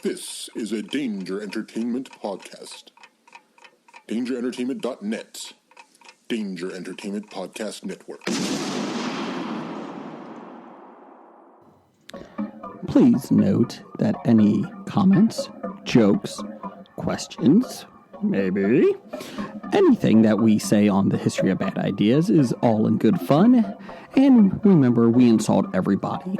This is a Danger Entertainment podcast. DangerEntertainment.net. Danger Entertainment Podcast Network. Please note that any comments, jokes, questions, maybe anything that we say on the History of Bad Ideas is all in good fun. And remember, we insult everybody.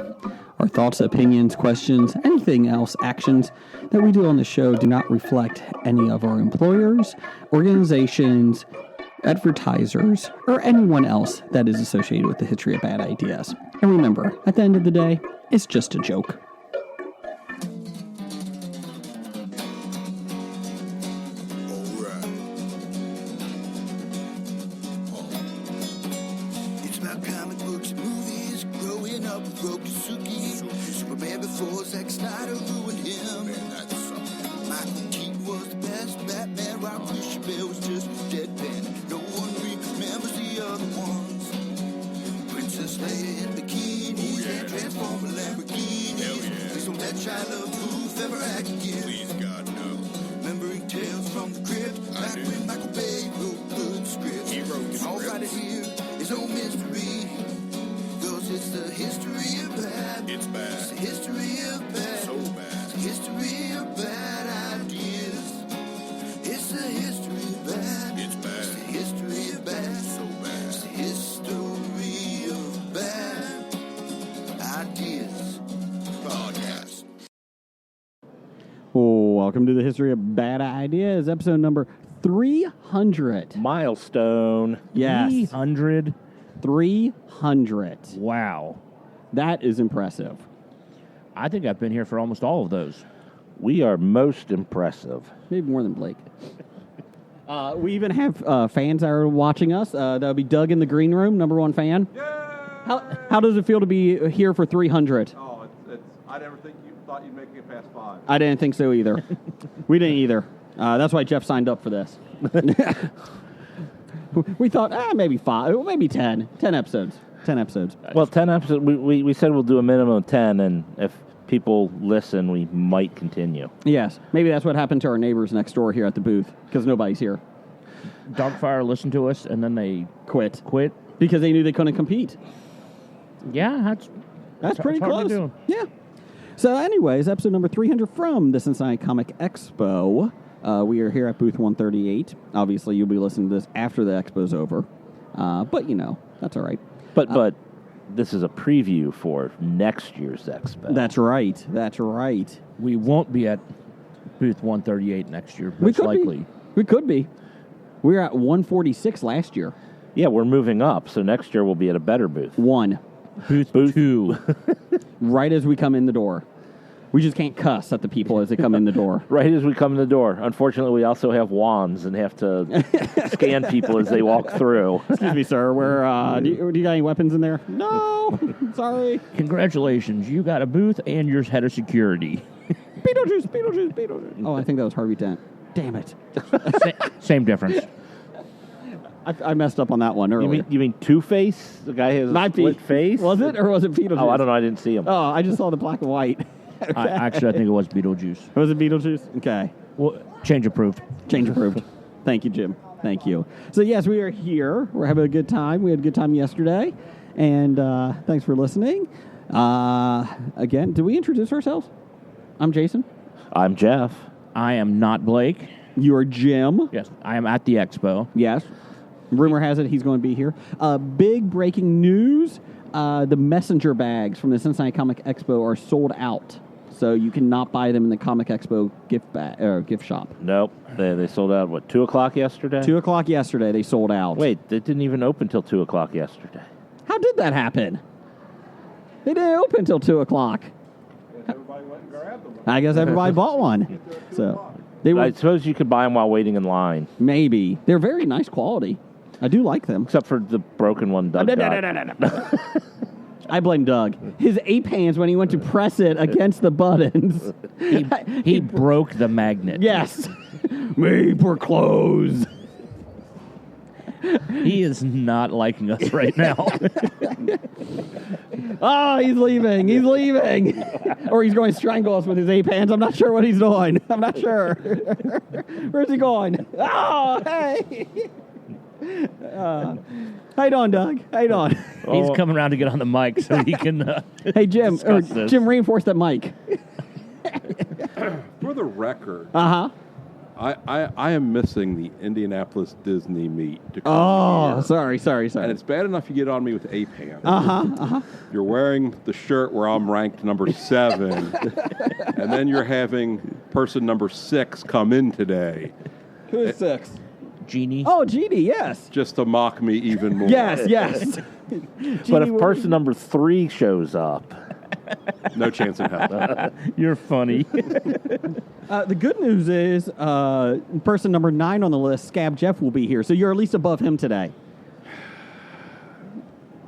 Our thoughts, opinions, questions, anything else, actions that we do on the show do not reflect any of our employers, organizations, advertisers, or anyone else that is associated with the History of Bad Ideas. And remember, at the end of the day, it's just a joke. It's about comic books and movies, growing up with Rokusuki. Superman before Zack Snyder ruined him. Michael Keaton was the best Batman, while Christian Bale was just deadpan. No one remembers the other ones. Princess Leia in bikinis and Transformer Lamborghinis. Please don't let Shia LaBeouf ever act again. Please, God, no. Remembering Tales from the Crypt, back when Michael Bay wrote good scripts. He wrote scripts. All right here is no mystery, 'cause it's the history of bad. It's bad. It's the history of bad. So bad. It's the history of bad ideas. It's the history of bad. It's bad. It's the history of bad. So bad. It's the history of bad ideas. Podcast. Welcome to the History of Bad Ideas, episode number 300. Milestone. Yes. 300. 300. Wow. That is impressive. I think I've been here for almost all of those. We are most impressive. Maybe more than Blake. We even have fans that are watching us. That'll be Doug in the green room, number one fan. Yay! How does it feel to be here for 300? Oh, it's I never thought you'd make it past 5. I didn't think so either. We didn't either. That's why Jeff signed up for this. We thought, maybe 5, maybe 10. 10 episodes. 10 episodes. Well, 10 episodes. We said we'll do a minimum of 10, and if people listen, we might continue. Yes. Maybe that's what happened to our neighbors next door here at the booth, because nobody's here. Darkfire listened to us, and then they Quit. quit. Because they knew they couldn't compete. Yeah, That's pretty hard to close. do. Yeah. So anyways, episode number 300 from the Cincinnati Comic Expo. We are here at booth 138. Obviously, you'll be listening to this after the expo's over. But, that's all right. But this is a preview for next year's expo. That's right. That's right. We won't be at booth 138 next year, We most could likely. be. We could be. We were at 146 last year. Yeah, we're moving up, so next year we'll be at a better booth. One. Booth 2. Right as we come in the door. We just can't cuss at the people as they come in the door. Right as we come in the door. Unfortunately, we also have wands and have to scan people as they walk through. Excuse me, sir. Do you got any weapons in there? No. Sorry. Congratulations, you got a booth and you're head of security. Beetlejuice. Oh, I think that was Harvey Dent. Damn it. Same difference. I messed up on that one earlier. You mean Two-Face? The guy has a Might split be. face? Was it, or was it Beetlejuice? Oh, I don't know. I didn't see him. Oh, I just saw the black and white. Actually, I think it was Beetlejuice. Was it Beetlejuice? Okay. Well, change approved. Change approved. Thank you, Jim. Thank you. So, yes, we are here. We're having a good time. We had a good time yesterday. And thanks for listening. Again, did we introduce ourselves? I'm Jason. I'm Jeff. I am not Blake. You're Jim. Yes, I am at the expo. Yes. Rumor has it he's going to be here. Big breaking news. The messenger bags from the Cincinnati Comic Expo are sold out. So you cannot buy them in the Comic Expo gift shop. Nope. They sold out, 2 o'clock yesterday? 2 o'clock yesterday, they sold out. Wait, it didn't even open till 2 o'clock yesterday. How did that happen? They didn't open until 2 o'clock. Everybody went and grabbed them. I guess everybody bought one. So they were I suppose you could buy them while waiting in line. maybe. They're very nice quality. I do like them. Except for the broken one Doug got. I blame Doug. His ape hands when he went to press it against the buttons. He broke the magnet. Yes. Made for clothes. He is not liking us right now. Oh, he's leaving. He's leaving. Or he's going to strangle us with his ape hands. I'm not sure what he's doing. I'm not sure. Where's he going? Oh, hey. How you doing, Doug? How you doing? He's coming around to get on the mic so he can. Hey, Jim. discuss this. Jim, reinforce that mic. For the record, Uh-huh. I am missing the Indianapolis Disney meet to come Oh, here. sorry. And it's bad enough you get on me with ape hands. Uh-huh. You're wearing the shirt where I'm ranked number 7, and then you're having person number 6 come in today Who is 6? Genie. Oh, Jeannie, yes. just to mock me even more. Yes. But if person number 3 shows up, No chance in hell. You're funny. The good news is person number 9 on the list, Scab Jeff, will be here. So you're at least above him today.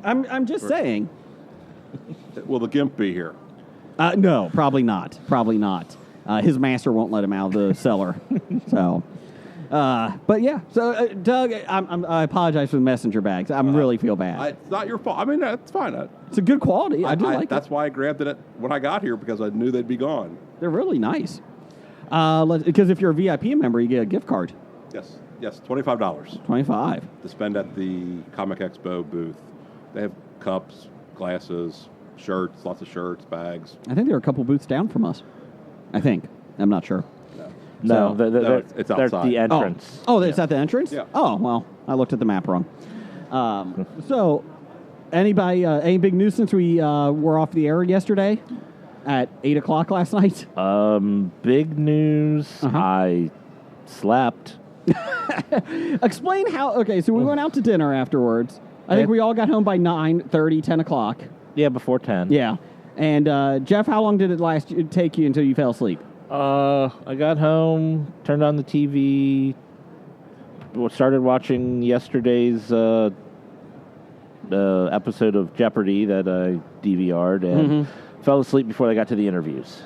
I'm just saying. Will the Gimp be here? No, probably not. Probably not. His master won't let him out of the cellar. So, but yeah. So, Doug, I apologize for the messenger bags. I really feel bad. It's not your fault. I mean, that's fine. It's a good quality. I do like That's it. why I grabbed it when I got here, because I knew they'd be gone. They're really nice. Because if you're a VIP member, you get a gift card. Yes, $25 $25. to spend at the Comic Expo booth. They have cups, glasses, shirts, lots of shirts, bags. I think they're a couple booths down from us. I think. I'm not sure. no, So- No, it's they're outside. the entrance. Oh, it's at the entrance? Yeah. Oh, well, I looked at the map wrong. So, anybody, any big news since we were off the air yesterday at 8 o'clock last night? Big news. Uh-huh. I slept. Explain how. Okay, so we went out to dinner afterwards. I think we all got home by 9:30, 10 o'clock. Yeah, before 10. Yeah. And, Jeff, how long did it take you until you fell asleep? I got home, turned on the TV, started watching yesterday's episode of Jeopardy that I DVR'd, and fell asleep before I got to the interviews.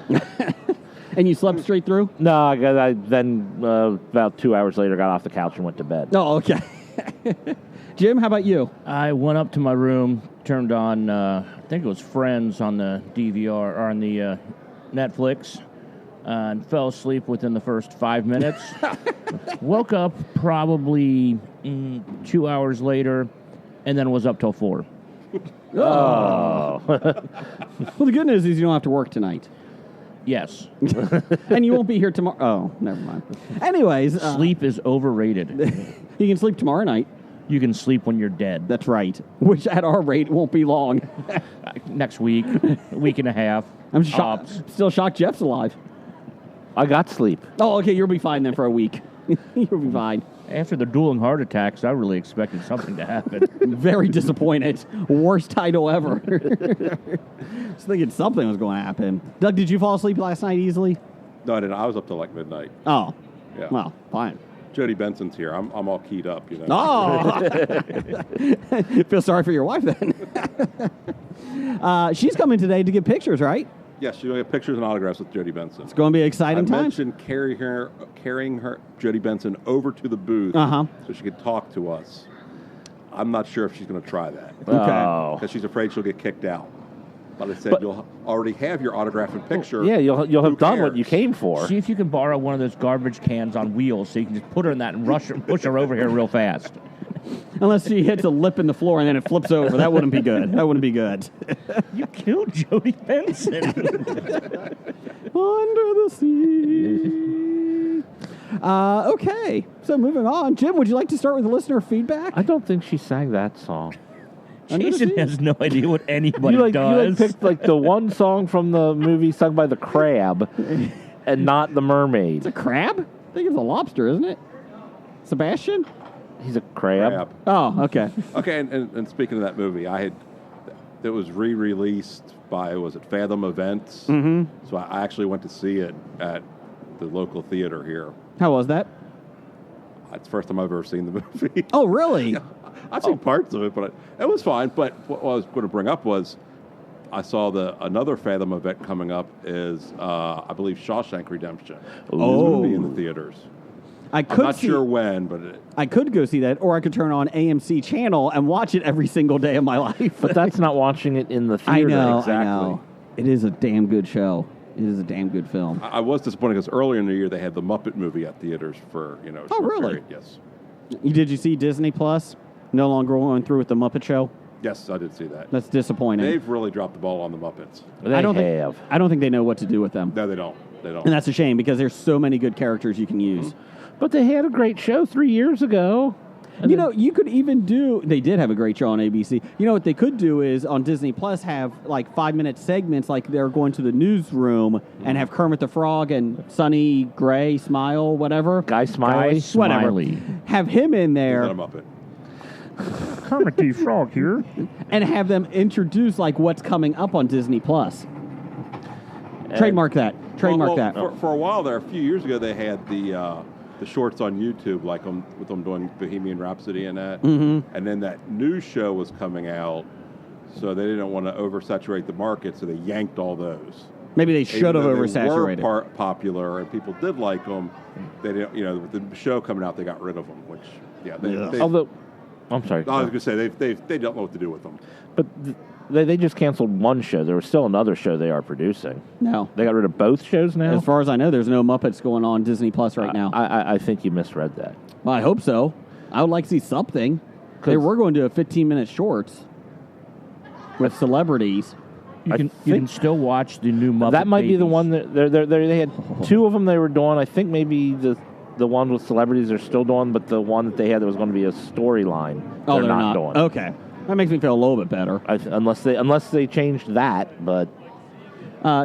And you slept straight through? No, I then, about 2 hours later, got off the couch and went to bed. Oh, okay. Jim, how about you? I went up to my room, turned on, I think it was Friends on the DVR, or on the Netflix, and fell asleep within the first 5 minutes. Woke up probably 2 hours later, and then was up till 4. Well, the good news is you don't have to work tonight. Yes. And you won't be here tomorrow. Oh, never mind. Anyways. Sleep is overrated. You can sleep tomorrow night. You can sleep when you're dead. That's right. Which at our rate won't be long. Next week, week and a half. I'm shocked. tops. Still shocked Jeff's alive. I got sleep. Oh, okay. You'll be fine then for a week. You'll be fine. After the dueling heart attacks, I really expected something to happen. Very disappointed. Worst title ever. Just thinking something was going to happen. Doug, did you fall asleep last night easily? No, I didn't. I was up till like midnight. Oh. Yeah. Well, fine. Jody Benson's here. I'm all keyed up, you know. Oh! Feel sorry for your wife then. She's coming today to get pictures, right? Yes, she's going to get pictures and autographs with Jody Benson. It's going to be an exciting I time. mentioned carrying her Jody Benson over to the booth so she could talk to us. I'm not sure if she's going to try that Oh. because she's afraid she'll get kicked out. But I said you'll already have your autograph and picture. Yeah, you'll Who have done what cares? you came for. See if you can borrow one of those garbage cans on wheels so you can just put her in that and push her over here real fast. Unless she hits a lip in the floor and then it flips over. That wouldn't be good. That wouldn't be good. You killed Jody Benson. Under the sea. Okay, so moving on. Jim, would you like to start with listener feedback? I don't think she sang that song. Under the Jason sea? has no idea what anybody You does. picked like the one song from the movie sung by the crab, and not the mermaid. It's a crab? I think it's a lobster, isn't it? Sebastian? He's a crab. Crap. Oh, okay. Okay, and speaking of that movie, it was re-released by, was it Fathom Events? Mm-hmm. So I actually went to see it at the local theater here. How was that? It's the first time I've ever seen the movie. Oh, really? I've seen parts of it, but it was fine. But what I was going to bring up was I saw another Fathom event coming up is, I believe, Shawshank Redemption. Oh. It's going to be in the theaters. I I'm could not see, sure when, but I could go see that, or I could turn on AMC channel and watch it every single day of my life. But that's not watching it in the theater. I know, exactly. I know. It is a damn good show. It is a damn good film. I was disappointed because earlier in the year they had the Muppet movie at theaters for a Oh, short really? period. Yes, Did you see Disney Plus? No longer going through with the Muppet Show? yes, I did see that. That's disappointing. They've really dropped the ball on the Muppets. They I don't have. think they know what to do with them. No, they don't. They don't. And that's a shame because there's so many good characters you can use. But they had a great show 3 years ago. And You know, you could even do. They did have a great show on ABC. You know what they could do is on Disney Plus have like 5-minute segments, like they're going to the newsroom and have Kermit the Frog and Sonny Gray, Smile, whatever, Guy Smiley. whatever. Smiley. Have him in Is there that a Muppet? Kermit the Frog here. and have them introduce like what's coming up on Disney Plus. Trademark that. Trademark Well, that. For a while there, a few years ago, they had the shorts on YouTube, like with them doing Bohemian Rhapsody and that. Mm-hmm. And then that news show was coming out, so they didn't want to oversaturate the market, so they yanked all those. Maybe they should have Even though oversaturated. They were popular and people did like them. They didn't, with the show coming out, they got rid of them. Which, they Although, I'm sorry. I was going to say they don't know what to do with them. But they just canceled one show. There was still another show they are producing. No. They got rid of both shows now? As far as I know, there's no Muppets going on Disney Plus right now. I think you misread that. Well, I hope so. I would like to see something. They were going to do a 15-minute shorts with celebrities. You can still watch the new Muppet That might be the Babies. one that they had two of them they were doing. I think maybe the one with celebrities they're still doing, but the one that they had that was going to be a storyline, Oh, they're not doing. Okay. That makes me feel a little bit better. Unless they changed that, but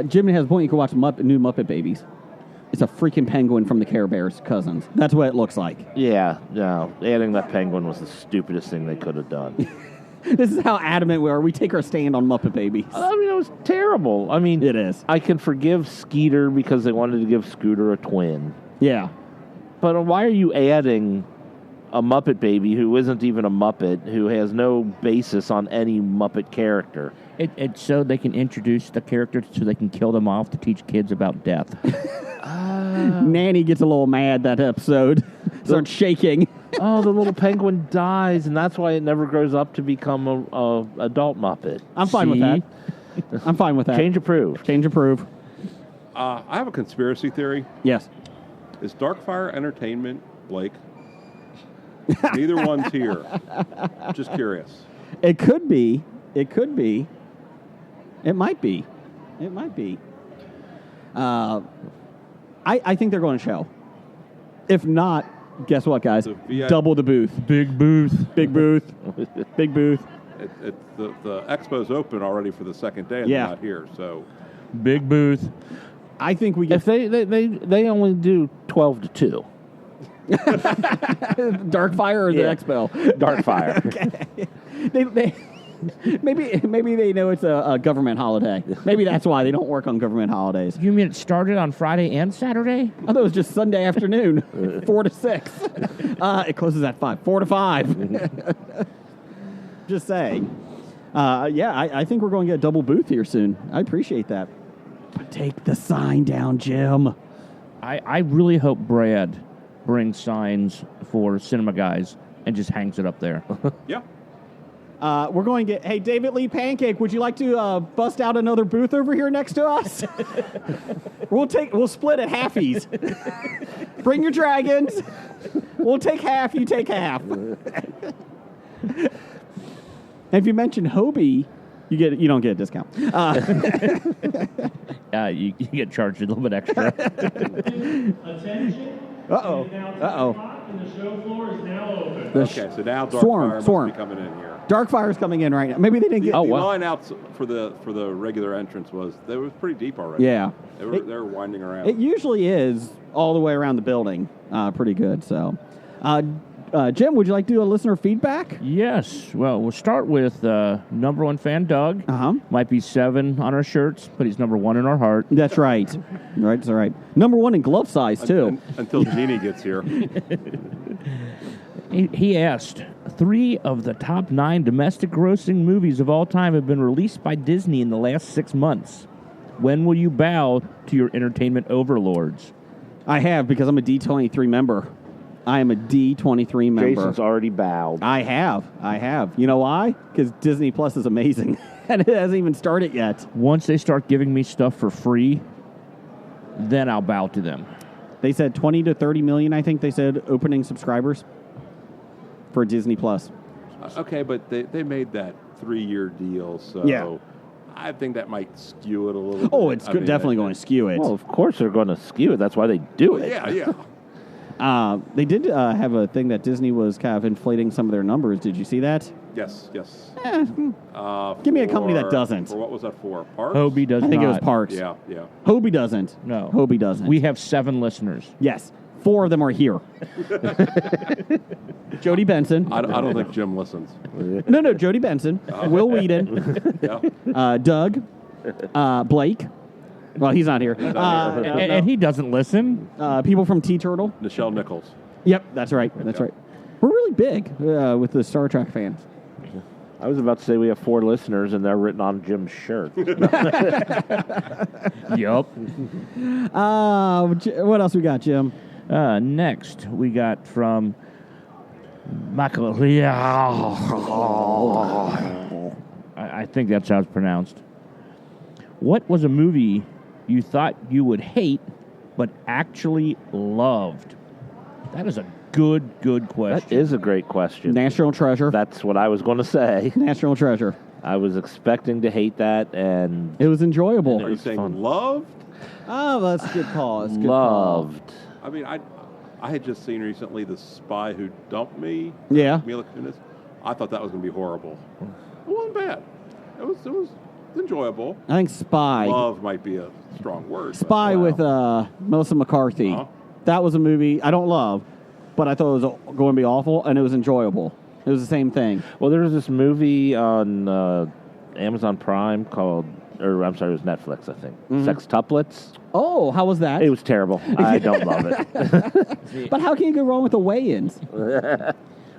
Jimmy has a point. You can watch new Muppet Babies. It's a freaking penguin from the Care Bears cousins. That's what it looks like. yeah, no, adding that penguin was the stupidest thing they could have done. This is how adamant we are. We take our stand on Muppet Babies. I mean, it was terrible. I mean, It is. I can forgive Skeeter because they wanted to give Scooter a twin, Yeah. but why are you adding a Muppet Baby who isn't even a Muppet, who has no basis on any Muppet character? It's so they can introduce the characters so they can kill them off to teach kids about death. Nanny gets a little mad that episode. Starts shaking. Oh, the little penguin dies, and that's why it never grows up to become a adult Muppet. I'm fine with See? that. I'm fine with that. Change approved. Change approve. I have a conspiracy theory. Yes. Is Darkfire Entertainment Blake? Neither one's here. Just curious. It could be. It could be. It might be. It might be. I think they're going to show. If not, guess what, guys? The VIP Double the booth. Big booth. Big booth. Big booth. The expo's open already for the second day, and Yeah. they're not here. So Big booth. I think we get If they only do 12 to 2. Darkfire or Yeah. the Expo. Darkfire. They maybe they know it's a government holiday. Maybe that's why they don't work on government holidays. You mean it started on Friday and Saturday? I thought it was just Sunday afternoon, 4 to 6. It closes at 5, 4 to 5. Just saying. I think we're going to get a double booth here soon. I appreciate that. But take the sign down, Jim. I really hope Brad brings signs for Cinema Guys and just hangs it up there. yeah, We're going to get. Hey, David Lee Pancake, would you like to bust out another booth over here next to us? We'll split it halfies. Bring your dragons. We'll take half. You take half. And if you mention Hobie, you don't get a discount. You get charged a little bit extra. Attention. Uh-oh. Uh-oh. And the show floor is now open. okay. So now Swarm, Darkfire Swarm. must be coming in here. Darkfire's coming in right now. Maybe they didn't get. The line out for the regular entrance was pretty deep already. Yeah. they were winding around. It usually is all the way around the building. Pretty good. So, Jim, would you like to do a listener feedback? Yes. Well, we'll start with number one fan Doug. Uh-huh. Might be 7 on our shirts, but he's number 1 in our heart. That's right. Right, that's right. Number 1 in glove size, too. Until Jeannie gets here. He asked, 3 of the top 9 domestic grossing movies of all time have been released by Disney in the last 6 months. When will you bow to your entertainment overlords? I have, because I'm a D23 member. I am a D23 member. Jason's already bowed. I have. You know why? Because Disney Plus is amazing, and it hasn't even started yet. Once they start giving me stuff for free, then I'll bow to them. They said 20 to 30 million, I think they said, opening subscribers for Disney Plus. Okay, but they made that 3-year deal, so Yeah. I think that might skew it a little bit. Oh, it's definitely going to skew it. Well, of course they're going to skew it. That's why they do it. Yeah. They did have a thing that Disney was kind of inflating some of their numbers. Did you see that? Yes. Give me a company that doesn't. For what was that for? Parks? Hobie does I think not. it was Parks. Yeah. Hobie doesn't. No. Hobie doesn't. We have 7 listeners. Yes. 4 of them are here. Jody Benson. I don't think Jim listens. No, Jody Benson. Will Whedon. Yeah. Doug. Blake. Well, he's not here. And he doesn't listen. People from T-Turtle. Nichelle Nichols. Yep, that's right. We're really big with the Star Trek fans. I was about to say we have 4 listeners, and they're written on Jim's shirt. Yup. What else we got, Jim? Next, we got from Michael. I think that's how it's pronounced. What was a movie you thought you would hate, but actually loved? That is a good question. That is a great question. National Treasure. That's what I was going to say. National Treasure. I was expecting to hate that, and It was enjoyable. Are you saying fun. loved? Oh, that's a good call. That's a good call. loved. I mean, I had just seen recently The Spy Who Dumped Me. Yeah. Mila Kunis. I thought that was going to be horrible. It wasn't bad. It was enjoyable. I think Spy. Love might be a strong word. but Spy wow. with Melissa McCarthy. Uh-huh. That was a movie I don't love, but I thought it was going to be awful, and it was enjoyable. It was the same thing. Well, there was this movie on Amazon Prime called, or I'm sorry, it was Netflix, I think. Sextuplets. Oh, how was that? It was terrible. I don't love it. But how can you go wrong with the weigh-ins?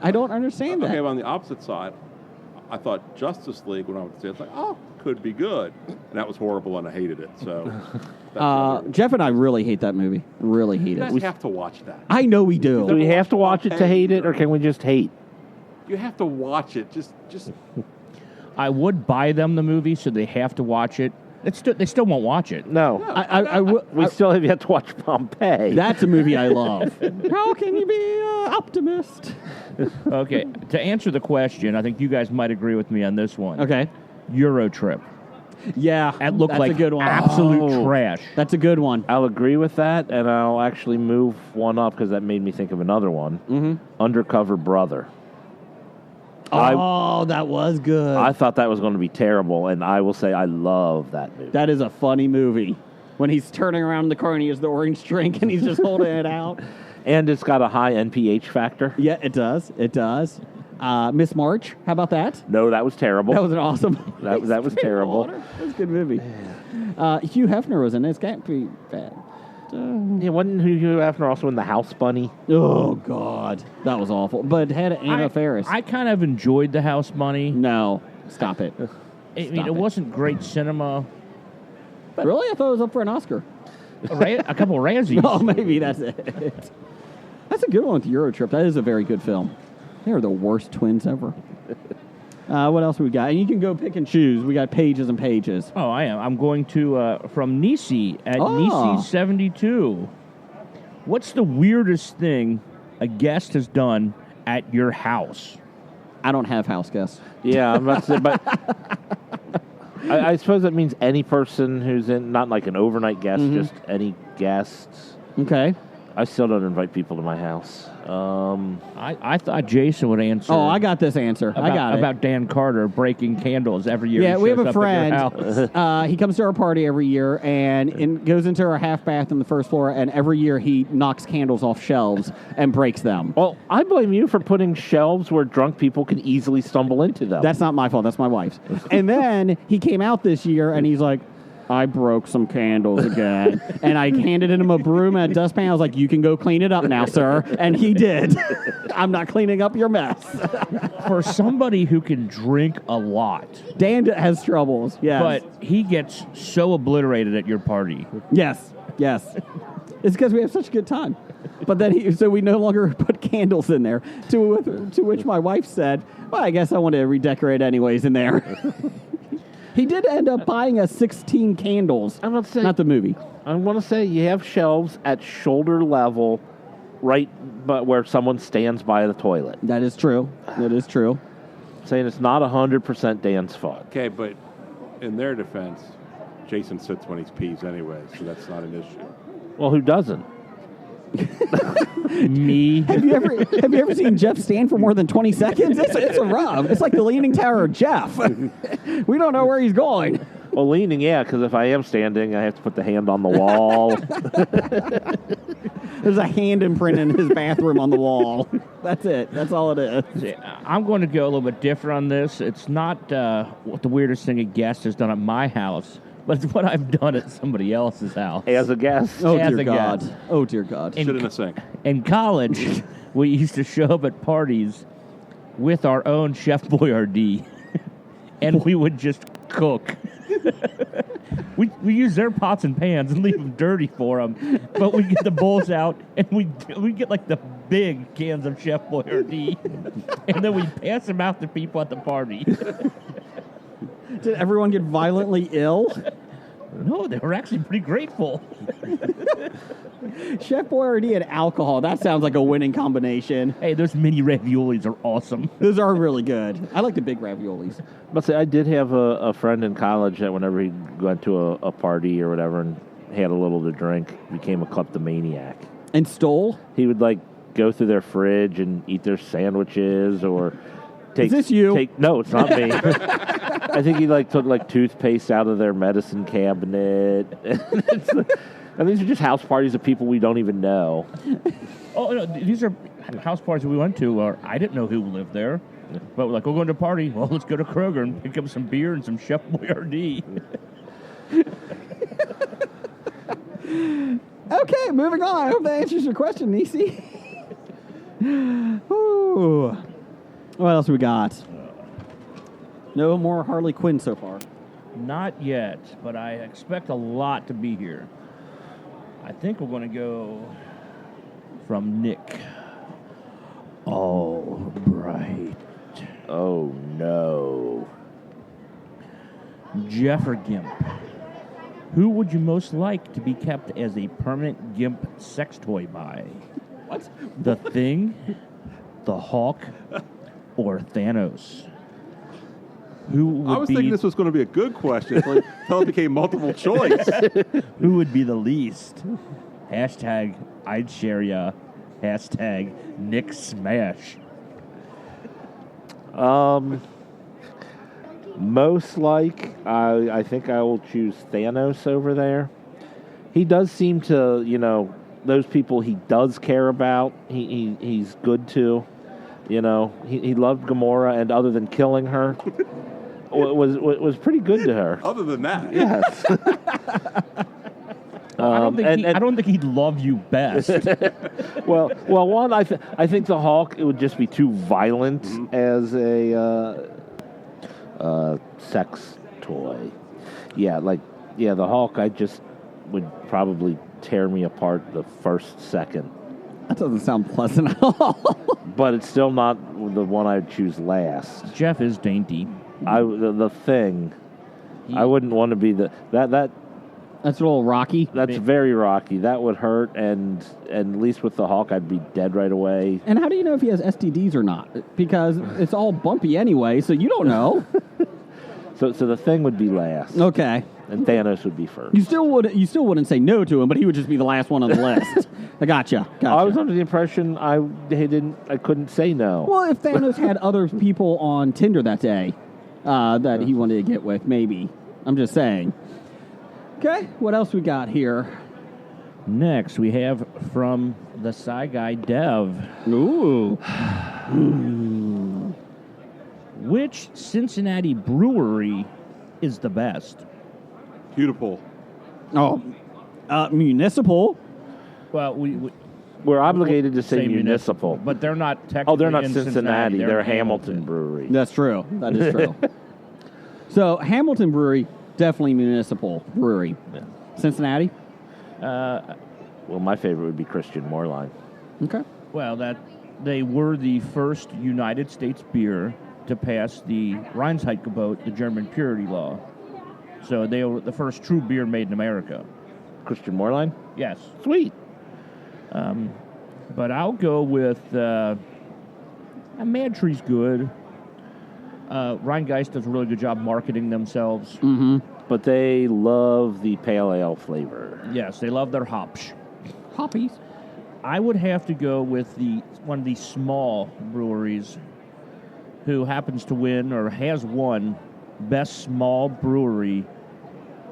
I don't understand that. Okay, but on the opposite side, I thought Justice League, when I would see it, it's like, oh, could be good. And that was horrible, and I hated it. So, Jeff and I really hate that movie. Really hate you guys it. have to watch that. I know we do. Do we have to watch it to hate it, or can we just hate? You have to watch it. Just I would buy them the movie, so they have to watch it. They still won't watch it. No. We I- still have yet to watch Pompeii. That's a movie I love. How can you be an optimist? Okay, to answer the question, I think you guys might agree with me on this one. Okay. Euro Trip. Yeah. That looked that's like a good one. absolute trash. That's a good one. I'll agree with that, and I'll actually move one up because that made me think of another one. Mm-hmm. Undercover Brother. Oh, that was good. I thought that was going to be terrible, and I will say I love that movie. That is a funny movie. When he's turning around the car and he has the orange drink and he's just holding it out. And it's got a high NPH factor. Yeah, it does. It does. Miss March, how about that? No, that was terrible. That was an awesome That was terrible. Water. That was a good movie. Hugh Hefner was in it. It's can't be bad. Yeah, wasn't Hugh Hefner also in The House Bunny? Oh, God. That was awful. But it had Anna Faris. I kind of enjoyed The House Bunny. No. Stop it. I mean, Stop it wasn't great cinema. Really? I thought it was up for an Oscar. A couple of Razzies. Oh, maybe that's it. That's a good one with Euro Trip. That is a very good film. They're the worst twins ever. What else we got? And you can go pick and choose. We got pages and pages. Oh, I am. I'm going to from Nisi at Oh. Nisi72. What's the weirdest thing a guest has done at your house? I don't have house guests. Yeah, I'm about to say, but I suppose that means any person who's in, not like an overnight guest, just any guests. Okay. I still don't invite people to my house. I thought Jason would answer. Oh, I got this answer. about, I got it. about Dan Carter breaking candles every year. Yeah, he we have shows a up at your friend. house. He comes to our party every year and goes into our half bath on the first floor, and every year he knocks candles off shelves and breaks them. Well, I blame you for putting shelves where drunk people can easily stumble into them. That's not my fault. That's my wife's. And then he came out this year, and he's like, I broke some candles again. And I handed him a broom and a dustpan. I was like, you can go clean it up now, sir. And he did. I'm not cleaning up your mess. For somebody who can drink a lot, Dan has troubles. Yes. but he gets so obliterated at your party. Yes. It's because we have such a good time. But then so we no longer put candles in there. To which my wife said, "Well, I guess I want to redecorate anyways in there." He did end up buying us 16 candles. I'm not saying Not the movie. I want to say you have shelves at shoulder level, right, but where someone stands by the toilet. That is true. That is true. Saying it's not 100% Dan's fault. Okay, but in their defense, Jason sits when he pees anyway, so that's not an issue. Well, who doesn't? Me. Have you ever seen Jeff stand for more than 20 seconds? It's a rub. It's like the Leaning Tower of Jeff. We don't know where he's going. Well, leaning, yeah, because if I am standing, I have to put the hand on the wall. There's a hand imprint in his bathroom on the wall. That's it. That's all it is. I'm going to go a little bit different on this. It's not what the weirdest thing a guest has done at my house, but it's what I've done at somebody else's house. As a guest. Oh, As dear a God. guest. Oh, dear God. Sit in the sink. In college, we used to show up at parties with our own Chef Boyardee, and we would just cook. We use their pots and pans and leave them dirty for them, but we get the bowls out and we get like the big cans of Chef Boyardee, and then we pass them out to people at the party. Did everyone get violently ill? No, they were actually pretty grateful. Chef Boyardee and alcohol. That sounds like a winning combination. Hey, those mini raviolis are awesome. Those are really good. I like the big raviolis. But say, I did have a friend in college that whenever he went to a party or whatever and had a little to drink, became a kleptomaniac. And stole? He would like go through their fridge and eat their sandwiches or take. Is this you? No, it's not me. I think he like took like toothpaste out of their medicine cabinet. And these are just house parties of people we don't even know. Oh, no, these are house parties we went to where I didn't know who lived there. But we're like, we're going to a party. Well, let's go to Kroger and pick up some beer and some Chef Boyardee. Okay, moving on. I hope that answers your question, Nisi. Ooh. What else we got? No more Harley Quinn so far. Not yet, but I expect a lot to be here. I think we're going to go from Nick. All right. Oh no. Jeff or Gimp? Who would you most like to be kept as a permanent Gimp sex toy by? What? The Thing, the Hulk, or Thanos? Who would I was be, thinking this was going to be a good question until it became multiple choice. Who would be the least? Hashtag I'd share ya. Hashtag Nick Smash. Most like, I think I will choose Thanos over there. He does seem to, those people he does care about, he's good to. He loved Gamora, and other than killing her, was pretty good to her. Other than that, Yes. I don't think he'd love you best. well, one, I think the Hulk, it would just be too violent as a sex toy. The Hulk, I just would probably tear me apart the first second. That doesn't sound pleasant at all. But it's still not the one I'd choose last. Jeff is dainty. The Thing, I wouldn't want to be that. That's a little rocky. That's very rocky. That would hurt, and at least with the Hulk, I'd be dead right away. And how do you know if he has STDs or not? Because it's all bumpy anyway, so you don't know. So the Thing would be last, Okay. and Thanos would be first. You still wouldn't say no to him, but he would just be the last one on the list. I gotcha. I was under the impression I couldn't say no. Well, if Thanos had other people on Tinder that day that he wanted to get with, maybe. I'm just saying. Okay, what else we got here? Next, we have from the Sci Guy Dev. Ooh. Which Cincinnati brewery is the best? beautiful. Oh, municipal. Well, We're obligated to say municipal. but they're not technically. Oh, they're not in Cincinnati. They're in Hamilton Brewery. That's true. That is true. So Hamilton Brewery, definitely municipal brewery. Yeah. Cincinnati. Well, my favorite would be Christian Moorline. Okay. Well, they were the first United States beer to pass the Reinheitsgebot, the German purity law. So they were the first true beer made in America. Christian Moorline? Yes. Sweet. But I'll go with Mad Tree's good. Rheingeist does a really good job marketing themselves. But they love the pale ale flavor. Yes, they love their hops. Hoppies. I would have to go with one of the small breweries who happens to win or has won best small brewery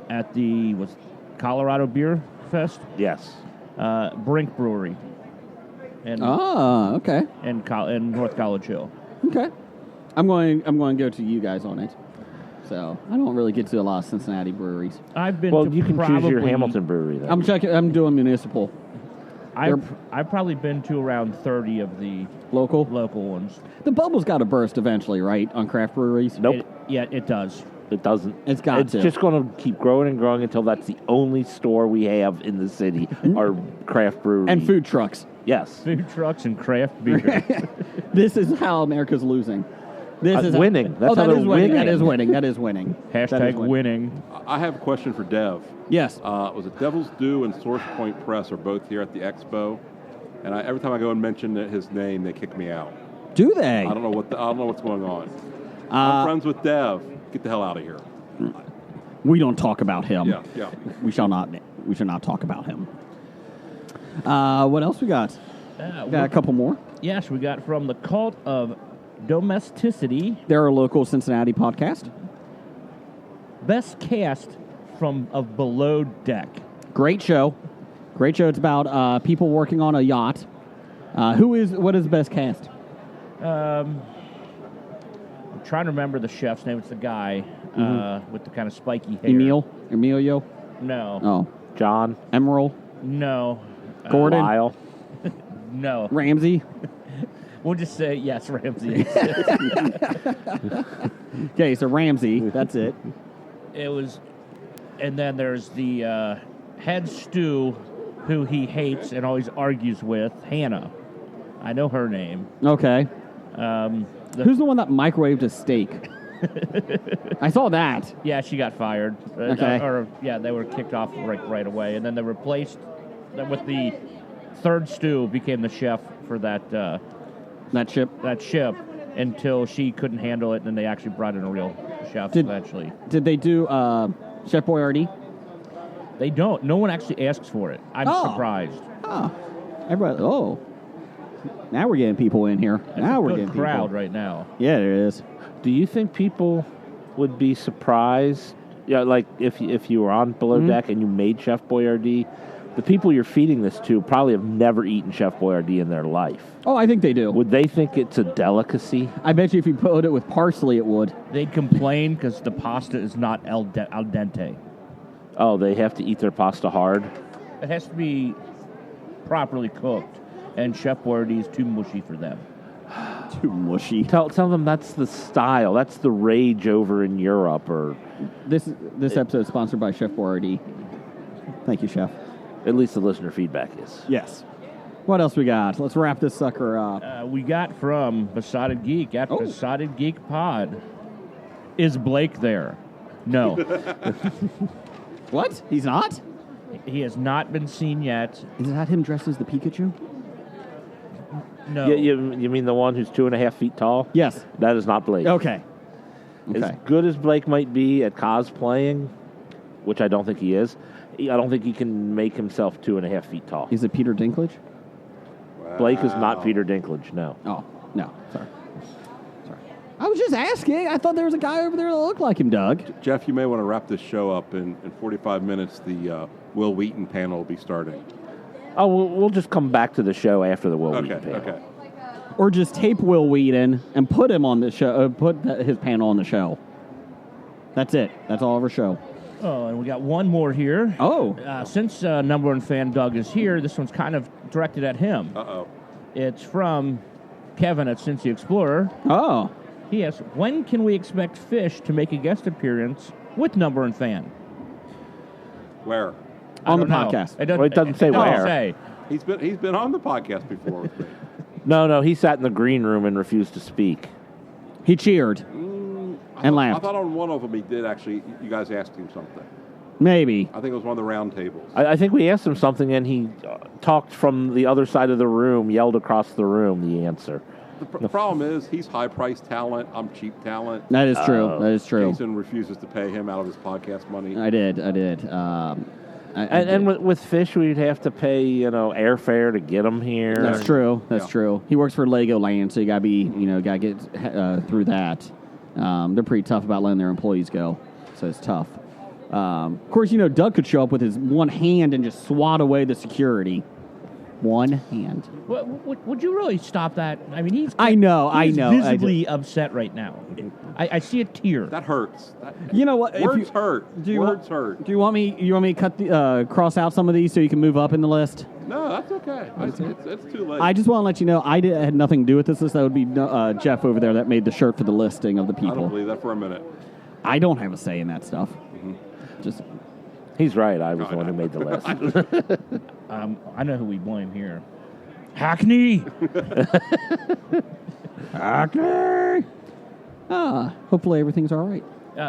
at the Colorado Beer Fest. Yes. Brink Brewery. And Okay. in North College Hill. Okay. I'm going to go to you guys on it. So I don't really get to a lot of Cincinnati breweries. I've been Well, to you can choose your probably- Hamilton brewery then. I'm doing municipal. I've probably been to around 30 of the Local. local ones. The bubble's got to burst eventually, right? On craft breweries. Nope. It does. It doesn't. It's got It's to. just going to keep growing and growing until that's the only store we have in the city, our craft brewery. And food trucks. Yes. Food trucks and craft beer. This is how America's losing. This is winning. That's that how is they're winning. That winning. is winning. That is winning. That is Hashtag winning. I have a question for Dev. Yes. Was it Devil's Due and Source Point Press are both here at the expo? And every time I go and mention his name, they kick me out. Do they? I don't know what's going on. I'm friends with Dev. Get the hell out of here. We don't talk about him. Yeah. We shall not talk about him. What else we got? Got a couple more. Yes, we got from the Cult of Domesticity. They're a local Cincinnati podcast. Best cast of Below Deck. Great show. Great show. It's about people working on a yacht. What is best cast? I'm trying to remember the chef's name. It's the guy with the kind of spiky hair. Emilio? No. Oh. John. Emerald? No. Gordon? Lyle. No. Ramsey? We'll just say yes, Ramsey. Okay, so Ramsey. That's it. It was, and then there's the head stew, who he hates and always argues with, Hannah. I know her name. Okay. Who's Who's the one that microwaved a steak? I saw that. Yeah, she got fired. Okay. They were kicked off right away, and then they replaced with the third stew became the chef for that That ship. until she couldn't handle it, and then they actually brought in a real chef eventually. Did they do Chef Boyardee? They don't. No one actually asks for it. I'm surprised. Oh. Everybody. Oh. Now we're getting people in here. It's Now a we're good getting crowd people. right now. Yeah, there is. Do you think people would be surprised? Yeah, like if you were on Below Deck and you made Chef Boyardee, the people you're feeding this to probably have never eaten Chef Boyardee in their life. Oh, I think they do. Would they think it's a delicacy? I bet you if you put it with parsley, it would. They'd complain because the pasta is not al dente. Oh, they have to eat their pasta hard? It has to be properly cooked, and Chef Boyardee is too mushy for them. Too mushy. Tell them that's the style. That's the rage over in Europe. Or This episode is sponsored by Chef Boyardee. Thank you, Chef. at least the listener feedback is. Yes. What else we got? Let's wrap this sucker up. We got from Besotted Geek at Besotted Geek Pod. Is Blake there? No. What? He's not? He has not been seen yet. Is that him dressed as the Pikachu? No. You mean the one who's 2.5 feet tall? Yes. That is not Blake. Okay. As good as Blake might be at cosplaying, which I don't think he is, I don't think he can make himself 2.5 feet tall. Is it Peter Dinklage? Blake is not Peter Dinklage, no. Oh, no. Sorry. I was just asking. I thought there was a guy over there that looked like him, Doug. Jeff, you may want to wrap this show up. In 45 minutes, the Will Wheaton panel will be starting. Oh, we'll just come back to the show after the Will Wheaton panel. Okay. Or just tape Will Wheaton and put him on the show. His panel on the show. That's it. That's all of our show. Oh, and we got one more here. Oh. Since number one fan Doug is here, this one's kind of directed at him. Uh-oh. It's from Kevin at Cincy Explorer. Oh. He asks, when can we expect Fish to make a guest appearance with number one fan? Where? On the I don't know. podcast. Well, it doesn't say where. Say. He's been on the podcast before with me. No, he sat in the green room and refused to speak. He cheered and I laughed. thought on one of them he did actually. You guys asked him something. Maybe. I think it was one of the round tables. I think we asked him something, and he talked from the other side of the room, yelled across the room the answer. The problem is he's high-priced talent. I'm cheap talent. That is true. That is true. Jason refuses to pay him out of his podcast money. I did. And with Fish, we'd have to pay, airfare to get him here. That's true. That's Yeah. true. He works for Legoland, so you gotta get through that. They're pretty tough about letting their employees go, so it's tough. Of course, Doug could show up with his one hand and just swat away the security. One hand. Would you really stop that? I mean, he's I know. visibly upset right now. I see a tear. That hurts. You know what? Words hurt. Do you Words hurt. Do you want me? You want me to cut the cross out some of these so you can move up in the list? No, that's okay. It's too late. I just want to let you know I had nothing to do with this list. That would be Jeff over there that made the shirt for the listing of the I don't people. believe that for a minute. I don't have a say in that stuff. Just He's right. I was the one who made the list. I know who we blame here. Hackney. Hackney. Hopefully everything's all right.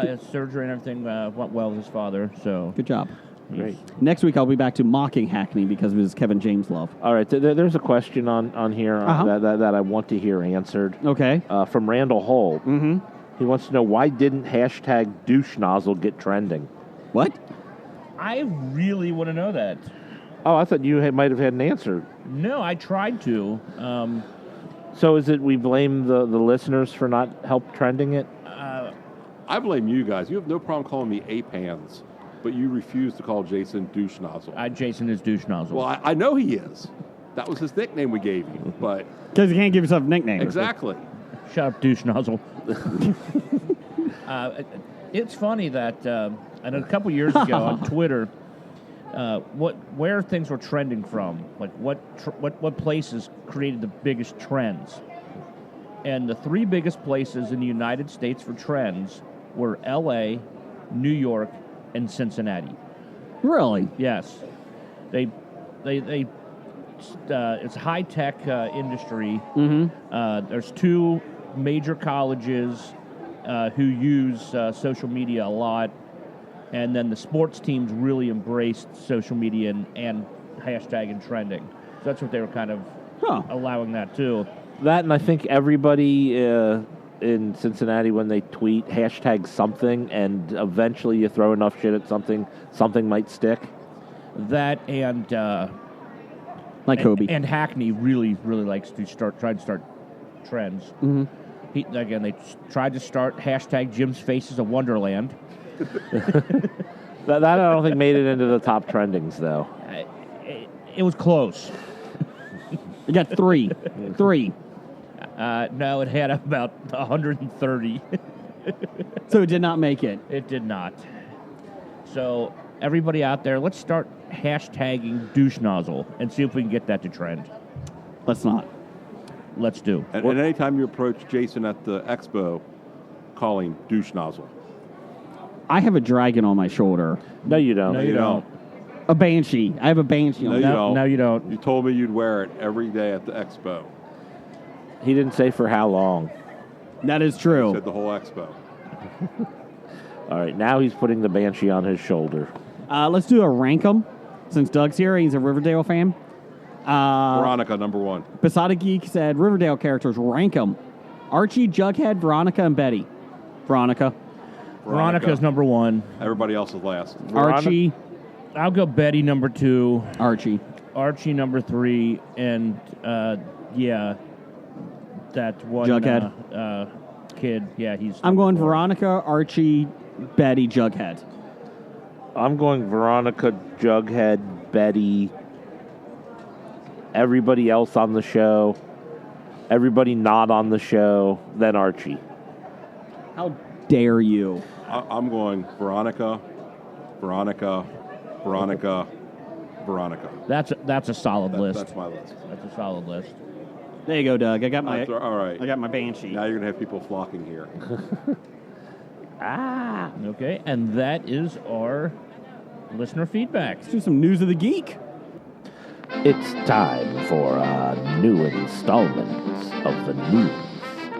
His surgery and everything went well with his father. So Good job. Great. Next week I'll be back to mocking Hackney because of his Kevin James love. All right, there's a question on here Uh-huh. that I want to hear answered. Okay. From Randall Holt. Mm-hmm. He wants to know, why didn't hashtag douche nozzle get trending? What? I really want to know that. Oh, I thought you might have had an answer. No, I tried to. So is it we blame the listeners for not help trending it? I blame you guys. You have no problem calling me ape hands, but you refuse to call Jason douche nozzle. Jason is douche nozzle. Well, I know he is. That was his nickname we gave you, but Because you can't give yourself a nickname. exactly. Shut up, douche nozzle. It's funny that and a couple years ago on Twitter, where things were trending from, like what places created the biggest trends, and the three biggest places in the United States for trends were L.A., New York, and Cincinnati. Really? Yes, they it's a high tech industry. Mm-hmm. There's two major colleges who use social media a lot, and then the sports teams really embraced social media and hashtag and trending. So that's what they were kind of allowing that too. That, and I think everybody in Cincinnati, when they tweet, hashtag something, and eventually you throw enough shit at something might stick. That and Like Kobe. and Hackney really likes to try to start trends. Mm-hmm. They tried to start hashtag Jim's Face is a Wonderland. That I don't think made it into the top trendings, though. It was close. You got three. No, it had about 130. So it did not make it. It did not. So everybody out there, let's start hashtagging douche nozzle and see if we can get that to trend. Let's not. Let's do. And anytime you approach Jason at the expo, call him douche nozzle. I have a dragon on my shoulder. No, you don't. No, you don't. A banshee. I have a banshee on No, my you don't. No, you don't. You told me you'd wear it every day at the expo. He didn't say for how long. That is You true. said the whole expo. All right, now he's putting the banshee on his shoulder. Let's do a rank 'em. Since Doug's here, he's a Riverdale fan. Veronica, number one. Besada Geek said Riverdale characters, rank 'em. Archie, Jughead, Veronica, and Betty. Veronica. Veronica's number one. Everybody else is last. Archie. I'll go Betty number two, Archie. Archie number three, and that one Jughead. kid. Yeah, he's. I'm going number four. Veronica, Archie, Betty, Jughead. I'm going Veronica, Jughead, Betty, everybody else on the show, everybody not on the show, then Archie. How dare you? I'm going Veronica, Veronica, Veronica, Veronica. That's a solid list. That's my list. That's a solid list. There you go, Doug. I got my All right. I got my banshee. Now you're going to have people flocking here. Okay, and that is our listener feedback. Let's do some news of the geek. It's time for a new installment of the News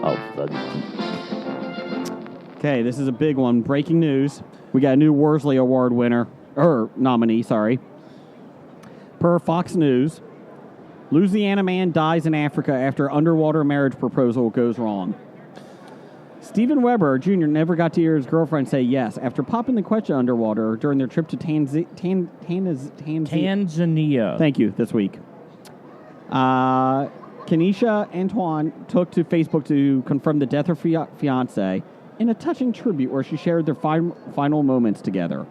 of the Geek. Okay, this is a big one. Breaking news. We got a new Worsley Award winner, or nominee, sorry. Per Fox News, Louisiana man dies in Africa after underwater marriage proposal goes wrong. Stephen Weber Jr. never got to hear his girlfriend say yes after popping the question underwater during their trip to Tanzania. Thank you, this week. Kenesha Antoine took to Facebook to confirm the death of her fiancé in a touching tribute where she shared their final moments together.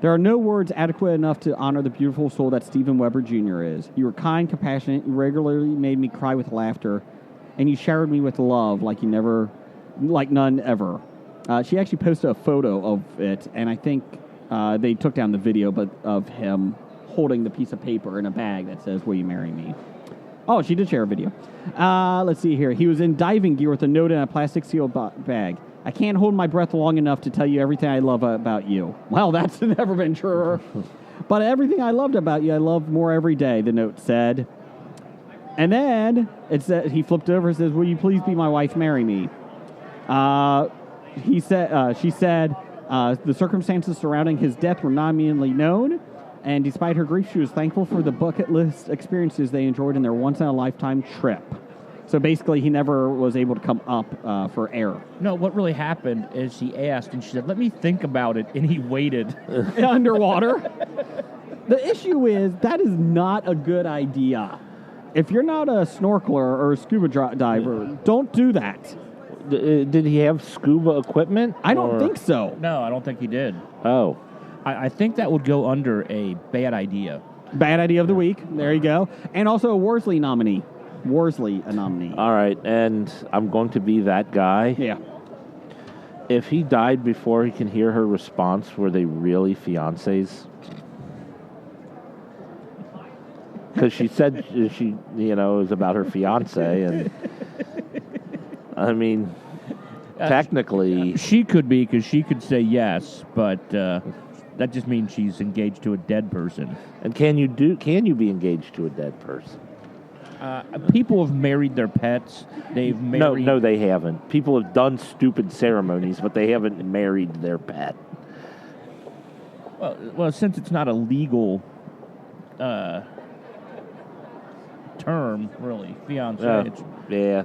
There are no words adequate enough to honor the beautiful soul that Stephen Weber Jr. is. You were kind, compassionate, you regularly made me cry with laughter, and you showered me with love like none ever. She actually posted a photo of it, and I think they took down the video, but of him holding the piece of paper in a bag that says, "Will you marry me?" Oh, she did share a video. Let's see here. He was in diving gear with a note in a plastic sealed bag. I can't hold my breath long enough to tell you everything I love about you. Well, that's never been truer. But everything I loved about you, I love more every day, the note said. And then it said, he flipped over and says, "Will you please be my wife, marry me?" She said, the circumstances surrounding his death were not immediately known, and despite her grief, she was thankful for the bucket list experiences they enjoyed in their once-in-a-lifetime trip. So basically, he never was able to come up for air. No, what really happened is he asked, and she said, "Let me think about it," and he waited. Underwater. The issue is, that is not a good idea. If you're not a snorkeler or a scuba diver, don't do that. Did he have scuba equipment? I don't think so. No, I don't think he did. Oh. I think that would go under a bad idea. Bad idea of the week. There you go. And also a Worsley nominee. A nominee. All right, and I'm going to be that guy. Yeah. If he died before he can hear her response, were they really fiancés? Because she said she, it was about her fiancé, and I mean, technically, She could be, because she could say yes, but that just means she's engaged to a dead person. and can you be engaged to a dead person? People have married their pets. They've married... No, they haven't. People have done stupid ceremonies, but they haven't married their pet. Well, since it's not a legal term, really, fiancé, Yeah.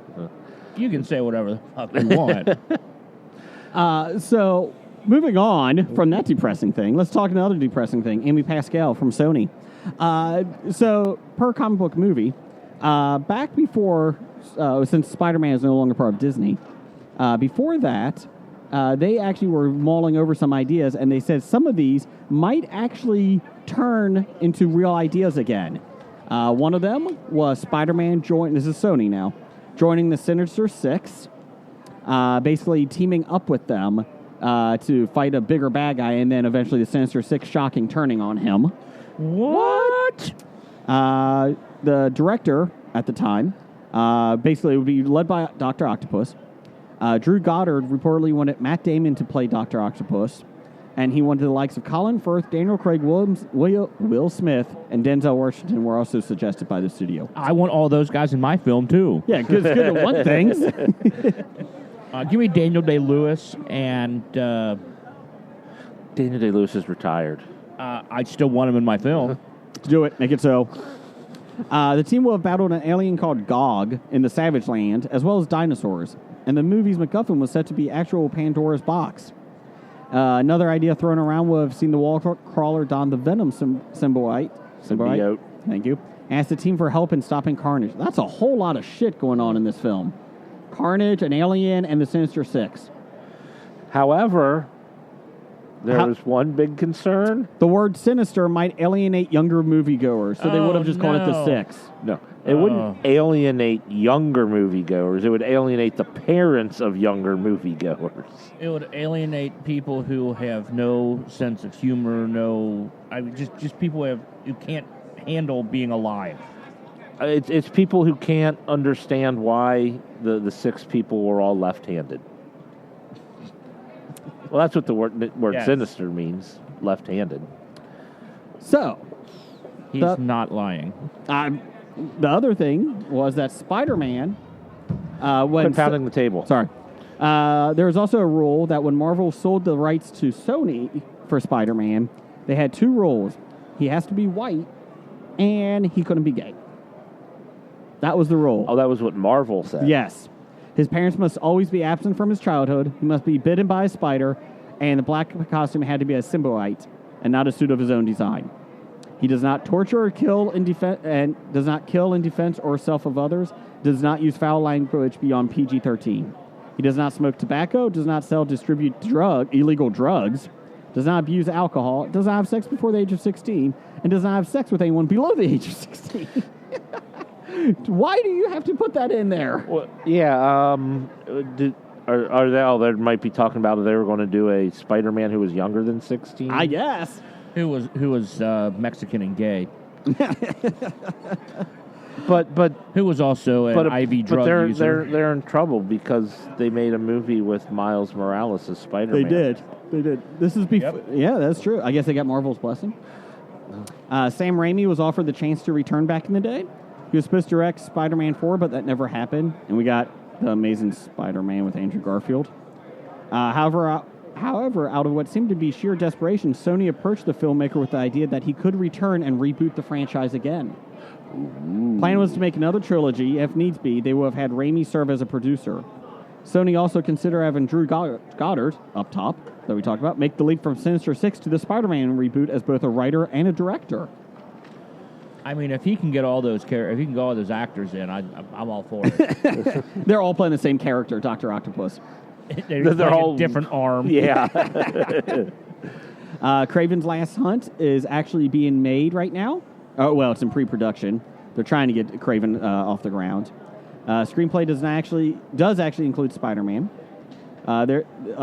you can say whatever the fuck you want. So, moving on from that depressing thing, let's talk another depressing thing. Amy Pascal from Sony. So, per comic book movie, back before, since Spider-Man is no longer part of Disney, before that, they actually were mulling over some ideas, and they said some of these might actually turn into real ideas again. One of them was Spider-Man this is Sony now, joining the Sinister Six, basically teaming up with them to fight a bigger bad guy, and then eventually the Sinister Six shocking turning on him. What? The director at the time basically would be led by Dr. Octopus. Drew Goddard reportedly wanted Matt Damon to play Dr. Octopus, and he wanted the likes of Colin Firth, Daniel Craig, Will Smith, and Denzel Washington were also suggested by the studio. I want all those guys in my film, too. Yeah, it's good at one things. Give me Daniel Day-Lewis, and Daniel Day-Lewis is retired. I still want him in my film. Do it. Make it so. The team will have battled an alien called Gog in the Savage Land, as well as dinosaurs. And the movie's MacGuffin was set to be actual Pandora's box. Another idea thrown around would have seen the wall crawler don the Venom symbiote. Thank you. Asked the team for help in stopping Carnage. That's a whole lot of shit going on in this film. Carnage, an alien, and the Sinister Six. However, there is one big concern. The word sinister might alienate younger moviegoers, so they would have just called it the Six. No, it wouldn't alienate younger moviegoers. It would alienate the parents of younger moviegoers. It would alienate people who have no sense of humor, just people who can't handle being alive. It's people who can't understand why the six people were all left-handed. Well, that's what the word Yes. sinister means, left-handed. So, He's not lying. The other thing was that Spider-Man, Quit pounding the table. Sorry. There was also a rule that when Marvel sold the rights to Sony for Spider-Man, they had two rules. He has to be white, and he couldn't be gay. That was the rule. Oh, that was what Marvel said. Yes. His parents must always be absent from his childhood. He must be bitten by a spider, and the black costume had to be a symbiote and not a suit of his own design. He does not torture or kill in defense, and does not kill in defense or self of others. Does not use foul language beyond PG-13. He does not smoke tobacco. Does not sell, distribute illegal drugs. Does not abuse alcohol. Does not have sex before the age of 16, and does not have sex with anyone below the age of 16. Why do you have to put that in there? Well, yeah. Are they? Oh, they might be talking about if they were going to do a Spider-Man who was younger than 16. I guess. Who was Mexican and gay, but who was also an IV drug user. They're in trouble because they made a movie with Miles Morales as Spider-Man. They did. This is before. Yep. Yeah, that's true. I guess they got Marvel's blessing. Sam Raimi was offered the chance to return back in the day. He was supposed to direct Spider-Man 4, but that never happened, and we got the Amazing Spider-Man with Andrew Garfield. However, out of what seemed to be sheer desperation, Sony approached the filmmaker with the idea that he could return and reboot the franchise again. Plan was to make another trilogy. If needs be, they would have had Raimi serve as a producer. Sony also considered having Drew Goddard, up top, that we talked about, make the leap from Sinister Six to the Spider-Man reboot as both a writer and a director. I mean, if he can get all those if he can get all those actors in, I'm all for it. They're all playing the same character, Dr. Octopus. They're all a different arm. Yeah. Kraven's Last Hunt is actually being made right now. Oh, well, it's in pre-production. They're trying to get Kraven off the ground. Screenplay does actually include Spider-Man. Their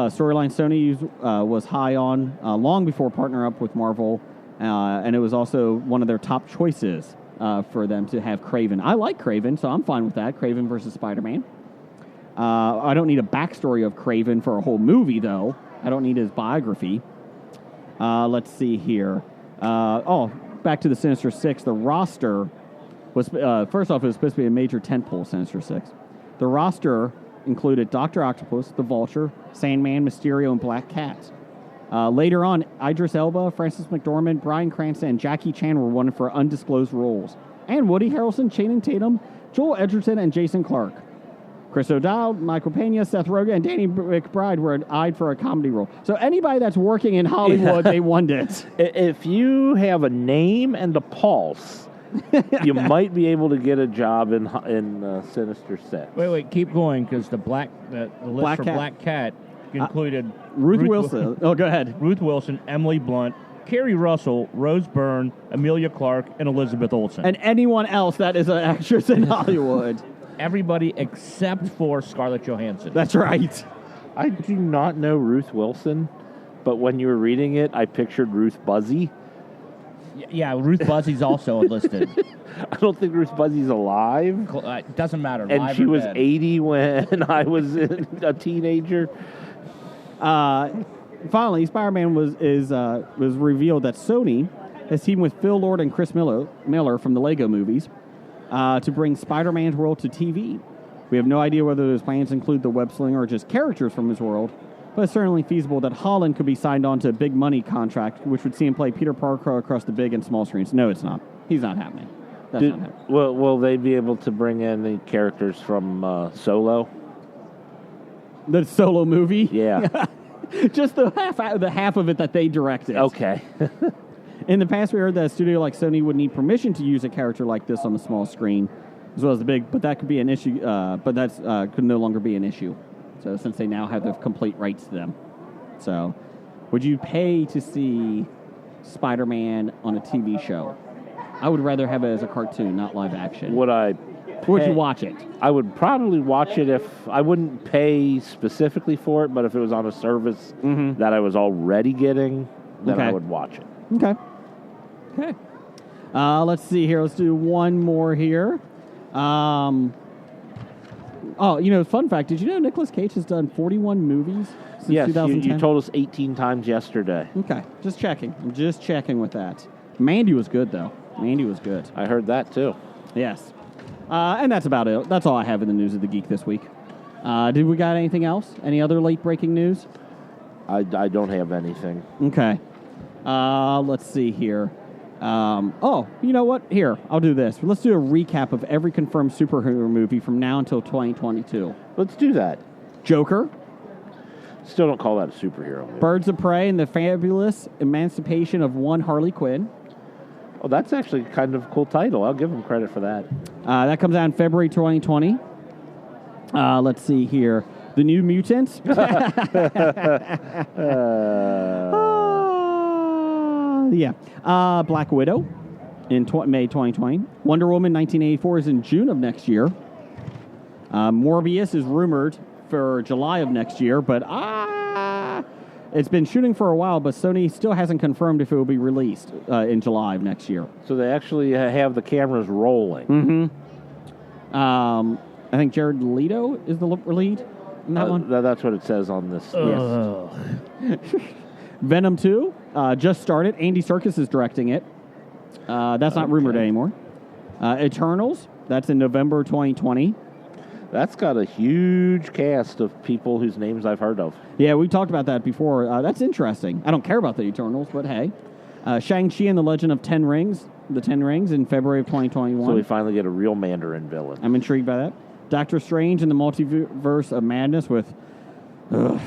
storyline Sony was high on long before partnering up with Marvel, and it was also one of their top choices for them to have Kraven. I like Kraven, so I'm fine with that. Kraven versus Spider-Man. I don't need a backstory of Kraven for a whole movie, though. I don't need his biography. Let's see here. Back to the Sinister Six. The roster was, first off, it was supposed to be a major tentpole Sinister Six. The roster included Dr. Octopus, the Vulture, Sandman, Mysterio, and Black Cat. Later on, Idris Elba, Frances McDormand, Bryan Cranston, and Jackie Chan were wanted for undisclosed roles. And Woody Harrelson, Channing Tatum, Joel Edgerton, and Jason Clarke. Chris O'Dowd, Michael Pena, Seth Rogen, and Danny McBride were eyed for a comedy role. So anybody that's working in Hollywood, they won it. If you have a name and a pulse, you might be able to get a job in Sinister Six. Wait, keep going, because the list for Black Cat included Ruth Wilson. Oh, go ahead. Ruth Wilson, Emily Blunt, Kerry Russell, Rose Byrne, Amelia Clarke, and Elizabeth Olsen. And anyone else that is an actress in Hollywood. Everybody except for Scarlett Johansson. That's right. I do not know Ruth Wilson, but when you were reading it, I pictured Ruth Buzzy. Yeah, Ruth Buzzy's also enlisted. I don't think Ruth Buzzy's alive. Doesn't matter. And she was dead. 80 when I was a teenager. Finally, Spider-Man was revealed that Sony has teamed with Phil Lord and Chris Miller from the Lego movies to bring Spider-Man's world to TV. We have no idea whether those plans include the web slinger or just characters from his world, but it's certainly feasible that Holland could be signed on to a big money contract, which would see him play Peter Parker across the big and small screens. No, it's not. He's not happening. That's not happening. Will they be able to bring in the characters from Solo? The Solo movie? Yeah. Just the half of it that they directed. Okay. In the past, we heard that a studio like Sony would need permission to use a character like this on the small screen, as well as the big, but that could be an issue, but that's could no longer be an issue. So since they now have the complete rights to them. So, would you pay to see Spider-Man on a TV show? I would rather have it as a cartoon, not live action. Would I? Would you watch it? I would probably watch it if I wouldn't pay specifically for it, but if it was on a service that I was already getting, then I would watch it. Okay. Let's see here. Let's do one more here. Fun fact. Did you know Nicolas Cage has done 41 movies since 2010? You told us 18 times yesterday. Okay. Just checking. I'm just checking with that. Mandy was good, though. Andy was good. I heard that too. Yes. And that's about it. That's all I have in the news of the geek this week. Did we got anything else? Any other late breaking news? I don't have anything. Okay. Let's see here. Oh, you know what? Here, I'll do this. Let's do a recap of every confirmed superhero movie from now until 2022. Let's do that. Joker, Still don't call that a superhero movie. Birds of Prey, and the Fabulous Emancipation of One Harley Quinn. Oh, that's actually kind of a cool title. I'll give him credit for that. That comes out in February 2020. Let's see here. The New Mutants. Black Widow in May 2020. Wonder Woman 1984 is in June of next year. Morbius is rumored for July of next year, but it's been shooting for a while, but Sony still hasn't confirmed if it will be released in July of next year. So they actually have the cameras rolling. I think Jared Leto is the lead in that one. That's what it says on this. Yes. Venom 2 just started. Andy Serkis is directing it. That's not rumored anymore. Eternals, that's in November 2020. That's got a huge cast of people whose names I've heard of. Yeah, we talked about that before. That's interesting. I don't care about the Eternals, but hey. Shang-Chi and the Legend of the Ten Rings in February of 2021. So we finally get a real Mandarin villain. I'm intrigued by that. Doctor Strange and the Multiverse of Madness with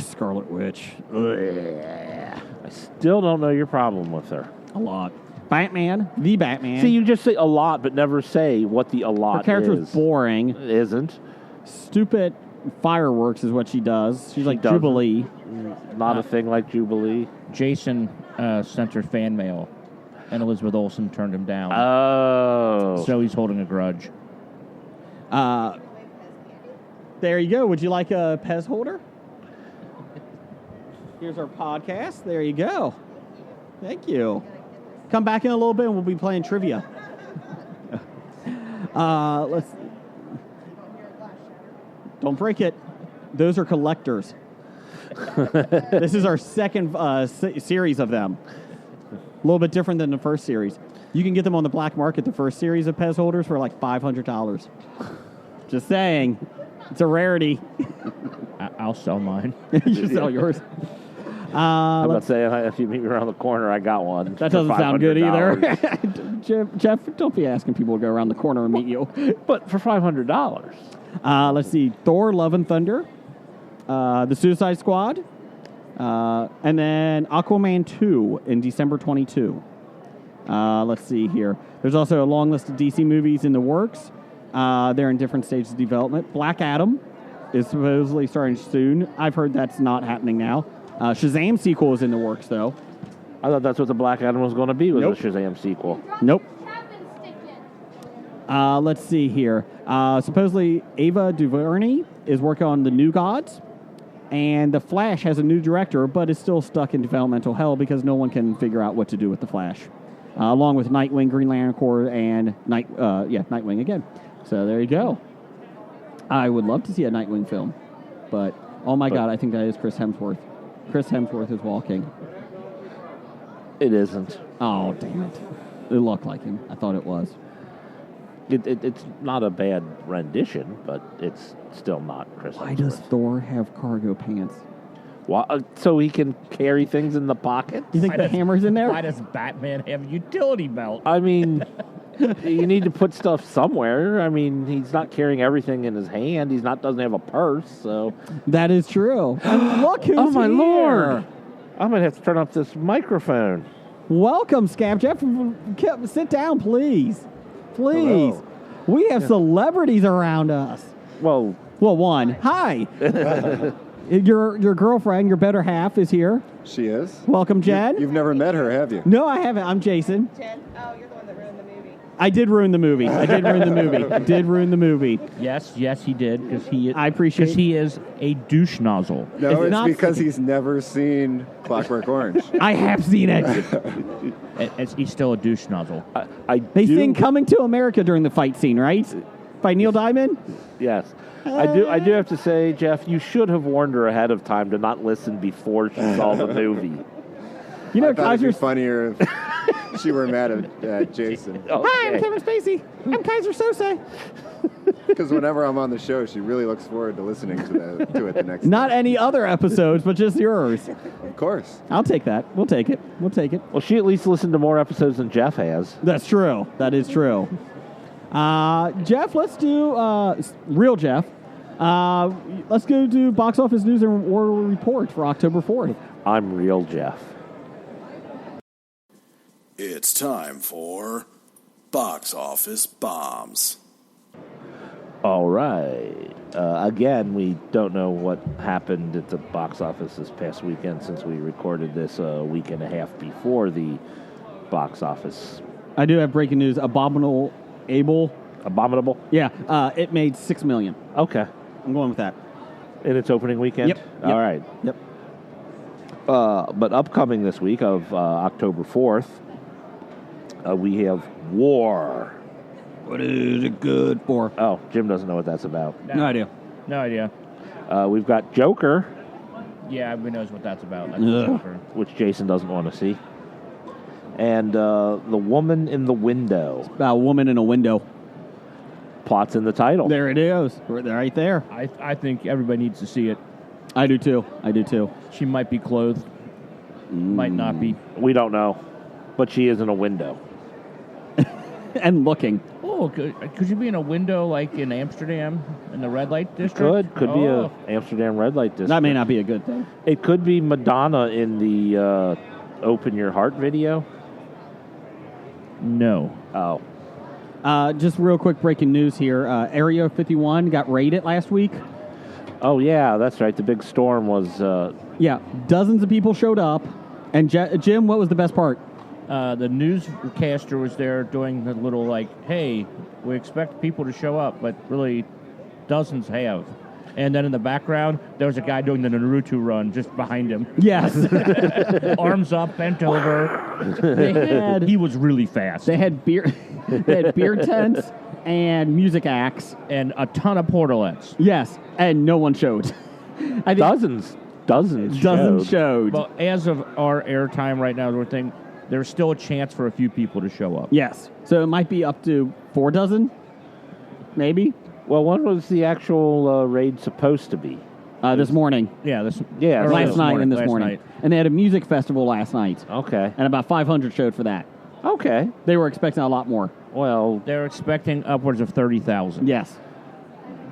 Scarlet Witch. I still don't know your problem with her. A lot. Batman, the Batman. See, you just say a lot, but never say what the a lot Her character is. is boring. It isn't. Stupid fireworks is what she does. She's like doesn't. Jubilee. Not a thing like Jubilee. Jason sent her fan mail, and Elizabeth Olsen turned him down. Oh. So he's holding a grudge. There you go. Would you like a Pez holder? Here's our podcast. There you go. Thank you. Come back in a little bit and we'll be playing trivia. Let's. Don't break it. Those are collectors. This is our second series of them. A little bit different than the first series. You can get them on the black market, the first series of Pez holders, for like $500. Just saying. It's a rarity. I'll sell mine. You sell yours. I'm about to say, if you meet me around the corner, I got one. That doesn't sound good either. Jeff, don't be asking people to go around the corner and meet you. But for $500. Let's see. Thor, Love and Thunder. The Suicide Squad. And then Aquaman 2 in December 22. Let's see here. There's also a long list of DC movies in the works. They're in different stages of development. Black Adam is supposedly starting soon. I've heard that's not happening now. Shazam sequel is in the works, though. I thought that's what the Black Adam was going to be, was Nope. a Shazam sequel. Nope. Let's see here. Supposedly, Ava DuVernay is working on The New Gods. And The Flash has a new director, but is still stuck in developmental hell because no one can figure out what to do with The Flash. Along with Nightwing, Green Lantern Corps, and Nightwing again. So there you go. I would love to see a Nightwing film. But, oh my God, I think that is Chris Hemsworth. Chris Hemsworth is walking. It isn't. Oh, damn it. It looked like him. I thought it was. It's not a bad rendition, but it's still not Chris Why does Hemsworth. Thor have cargo pants? So he can carry things in the pocket? You think the hammer's in there? Why does Batman have a utility belt? I mean, you need to put stuff somewhere. I mean, he's not carrying everything in his hand. Doesn't have a purse, so... That is true. And look who's Oh, my here. Lord! I'm going to have to turn up this microphone. Welcome, Scab Jeff. Sit down, please. Please. Hello. We have celebrities around us. Well, one. Hi. Your girlfriend, your better half, is here. She is. Welcome, Jen. You've never met her, have you? No, I haven't. I'm Jason. Jen? Oh, you're the one that ruined the movie. I did ruin the movie. I did ruin the movie. Yes, he did, because I appreciate because he is a douche nozzle. No, it's not because sticking. he's never seen Clockwork Orange. I have seen it. He's still a douche nozzle. They sing "Coming to America" during the fight scene, right? By Neil Diamond. Yes. I do have to say, Jeff, you should have warned her ahead of time to not listen before she saw the movie. You know, I thought it'd be Kaiser's funnier if she were mad at Jason. Hi, I'm Kevin Spacey. I'm Kaiser Sose. Because whenever I'm on the show, she really looks forward to listening to it the next Not day. any other episodes, but just yours. Of course. I'll take that. We'll take it. We'll take it. Well, she at least listened to more episodes than Jeff has. That's true. That is true. Jeff, let's do real Jeff. Let's go do box office news and world report for October 4th. I'm real Jeff. It's time for Box Office Bombs. All right. Again, we don't know what happened at the box office this past weekend since we recorded this a week and a half before the box office. I do have breaking news. Abominable. Yeah, it made $6 million. Okay. I'm going with that. In its opening weekend? Yep. All right. Yep. But upcoming this week of October 4th, we have War. What is it good for? Oh, Jim doesn't know what that's about. No idea. No idea. We've got Joker, Yeah, everybody knows what that's about. That's Ugh. Joker. which Jason doesn't want to see. And The Woman in the Window. About a woman in a window. Plot's in the title. There it is. Right there. I think everybody needs to see it. I do too. She might be clothed. Might not be. We don't know. But she is in a window. And looking. Oh, could you be in a window like in Amsterdam in the red light district? Could be a Amsterdam red light district. That may not be a good thing. It could be Madonna in the Open Your Heart video. No. Oh. Just real quick breaking news here. Area 51 got raided last week. Oh, yeah, that's right. The big storm was... Yeah, dozens of people showed up. And Jim, what was the best part? The newscaster was there doing the little like, hey, we expect people to show up, but really dozens have. And then in the background, there was a guy doing the Naruto run just behind him. Yes. Arms up, bent over. He was really fast. They had beer tents and music acts. And a ton of portalettes. Yes, and no one showed. I think Dozens showed. Well, as of our airtime right now, we're thinking there's still a chance for a few people to show up. Yes. So it might be up to 4 dozen, maybe. Well, when was the actual raid supposed to be? This morning. Yeah, Yeah, Last night and this last morning. night. And they had a music festival last night. Okay. And about 500 showed for that. Okay. They were expecting a lot more. Well, They're expecting upwards of 30,000. Yes.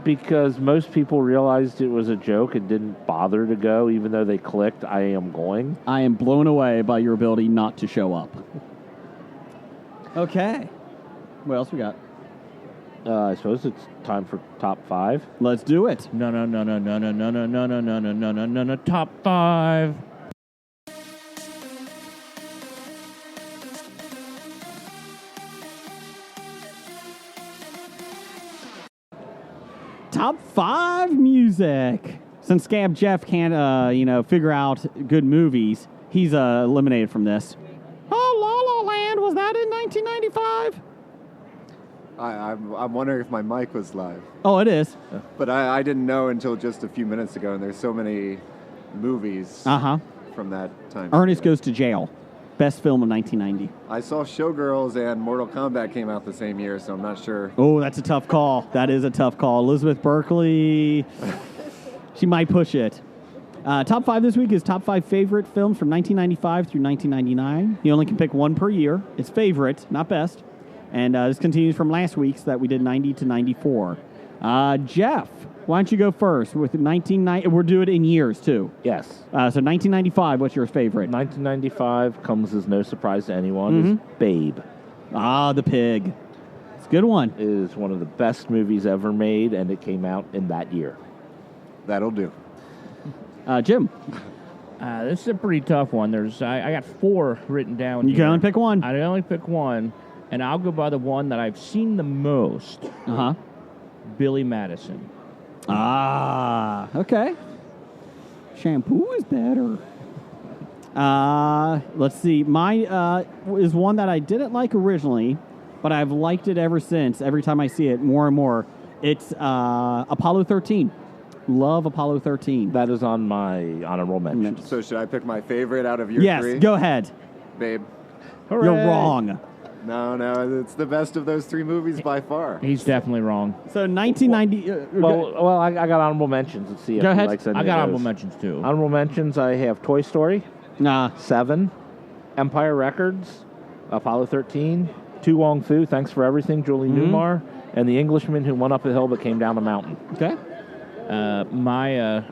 because most people realized it was a joke and didn't bother to go, even though they clicked, I am going. I am blown away by your ability not to show up. Okay. What else we got? I suppose it's time for top 5. Let's do it. No. Top 5. Top 5 music. Since Scab Jeff can't, figure out good movies, he's eliminated from this. Oh, La La Land, was that in 1995? I'm wondering if my mic was live. Oh, it is. But I didn't know until just a few minutes ago, and there's so many movies from that time. Ernest Goes to Jail. Best film of 1990. I saw Showgirls and Mortal Kombat came out the same year, so I'm not sure. Oh, that's a tough call. That is a tough call. Elizabeth Berkley, she might push it. Top 5 this week is top 5 favorite films from 1995 through 1999. You only can pick one per year. It's favorite, not best. And this continues from last week's that we did 90 to 94. Jeff, why don't you go first with 1990? We'll do it in years, too. Yes. So 1995, what's your favorite? 1995 comes as no surprise to anyone, is Babe. Ah, the pig. It's a good one. It is one of the best movies ever made, and it came out in that year. That'll do. Jim. This is a pretty tough one. I got 4 written down. You can only pick one. I only pick one, and I'll go by the one that I've seen the most. Billy Madison. Ah, okay. Shampoo is better. Let's see. Mine is one that I didn't like originally, but I've liked it ever since. Every time I see it, more and more. It's Apollo 13. Love Apollo 13. That is on my honorable mention. So should I pick my favorite out of your yes, three? go ahead. Babe. Hooray. You're wrong. No, it's the best of those three movies by far. He's definitely wrong. So 1990. Well, I got honorable mentions. Let's see if Go he ahead. likes any I of got those. honorable mentions too. Honorable mentions, I have Toy Story, Nah. 7, Empire Records, Apollo 13, Tu Wong Fu, Thanks for Everything, Julie Newmar, and The Englishman Who Went Up a Hill But Came Down a Mountain. Okay. My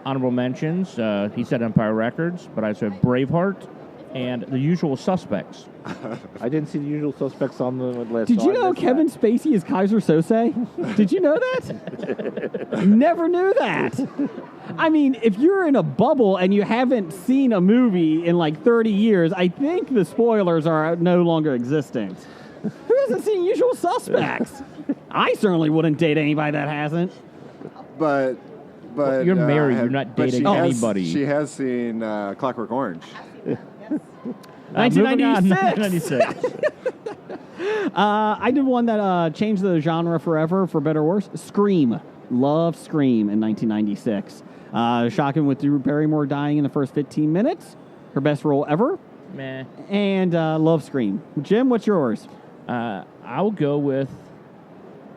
honorable mentions, he said Empire Records, but I said Braveheart and The Usual Suspects. I didn't see The Usual Suspects on the list. Did so you I know missed Kevin that. Spacey is Kaiser Sose? Did you know that? Never knew that. I mean, if you're in a bubble and you haven't seen a movie in like 30 years, I think the spoilers are no longer existing. Who hasn't seen Usual Suspects? I certainly wouldn't date anybody that hasn't. But You're married, you're not dating anybody. She has seen Clockwork Orange. 1996. 1996. I did one that changed the genre forever, for better or worse. Scream. Love Scream in 1996. Shocking with Drew Barrymore dying in the first 15 minutes. Her best role ever. Meh. And love Scream. Jim, what's yours? I'll go with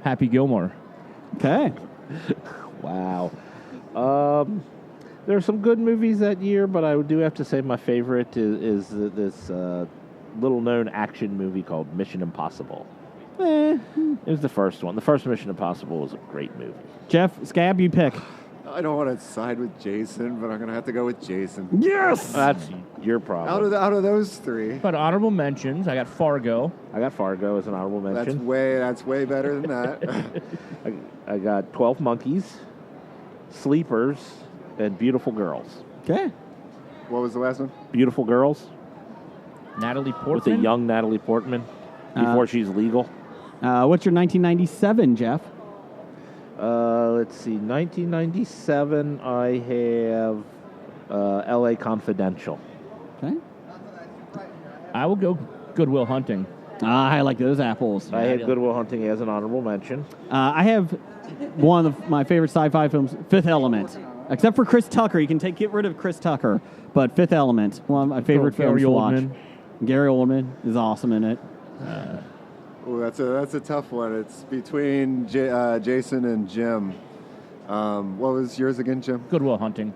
Happy Gilmore. Okay. Wow. There's some good movies that year, but I do have to say my favorite is this little-known action movie called Mission Impossible. It was the first one. The first Mission Impossible was a great movie. Jeff, Scab, you pick. I don't want to side with Jason, but I'm going to have to go with Jason. Yes! That's your problem. Out of those three, But honorable mentions, I got Fargo. I got Fargo as an honorable mention. that's way better than that. I got 12 Monkeys, Sleepers, and Beautiful Girls. Okay. What was the last one? Beautiful Girls Natalie Portman. with a young Natalie Portman before she's legal. What's your 1997, Jeff? Let's see. 1997, I have L.A. Confidential. Okay. I will go Good Will Hunting. I like those apples. I had Good Will Hunting as an honorable mention. I have one of my favorite sci-fi films, Fifth Element. Except for Chris Tucker. You can get rid of Chris Tucker. But Fifth Element, one of my favorite films Gary to watch. Oldman. Gary Oldman is awesome in it. Oh, that's a tough one. It's between Jason and Jim. What was yours again, Jim? Good Will Hunting.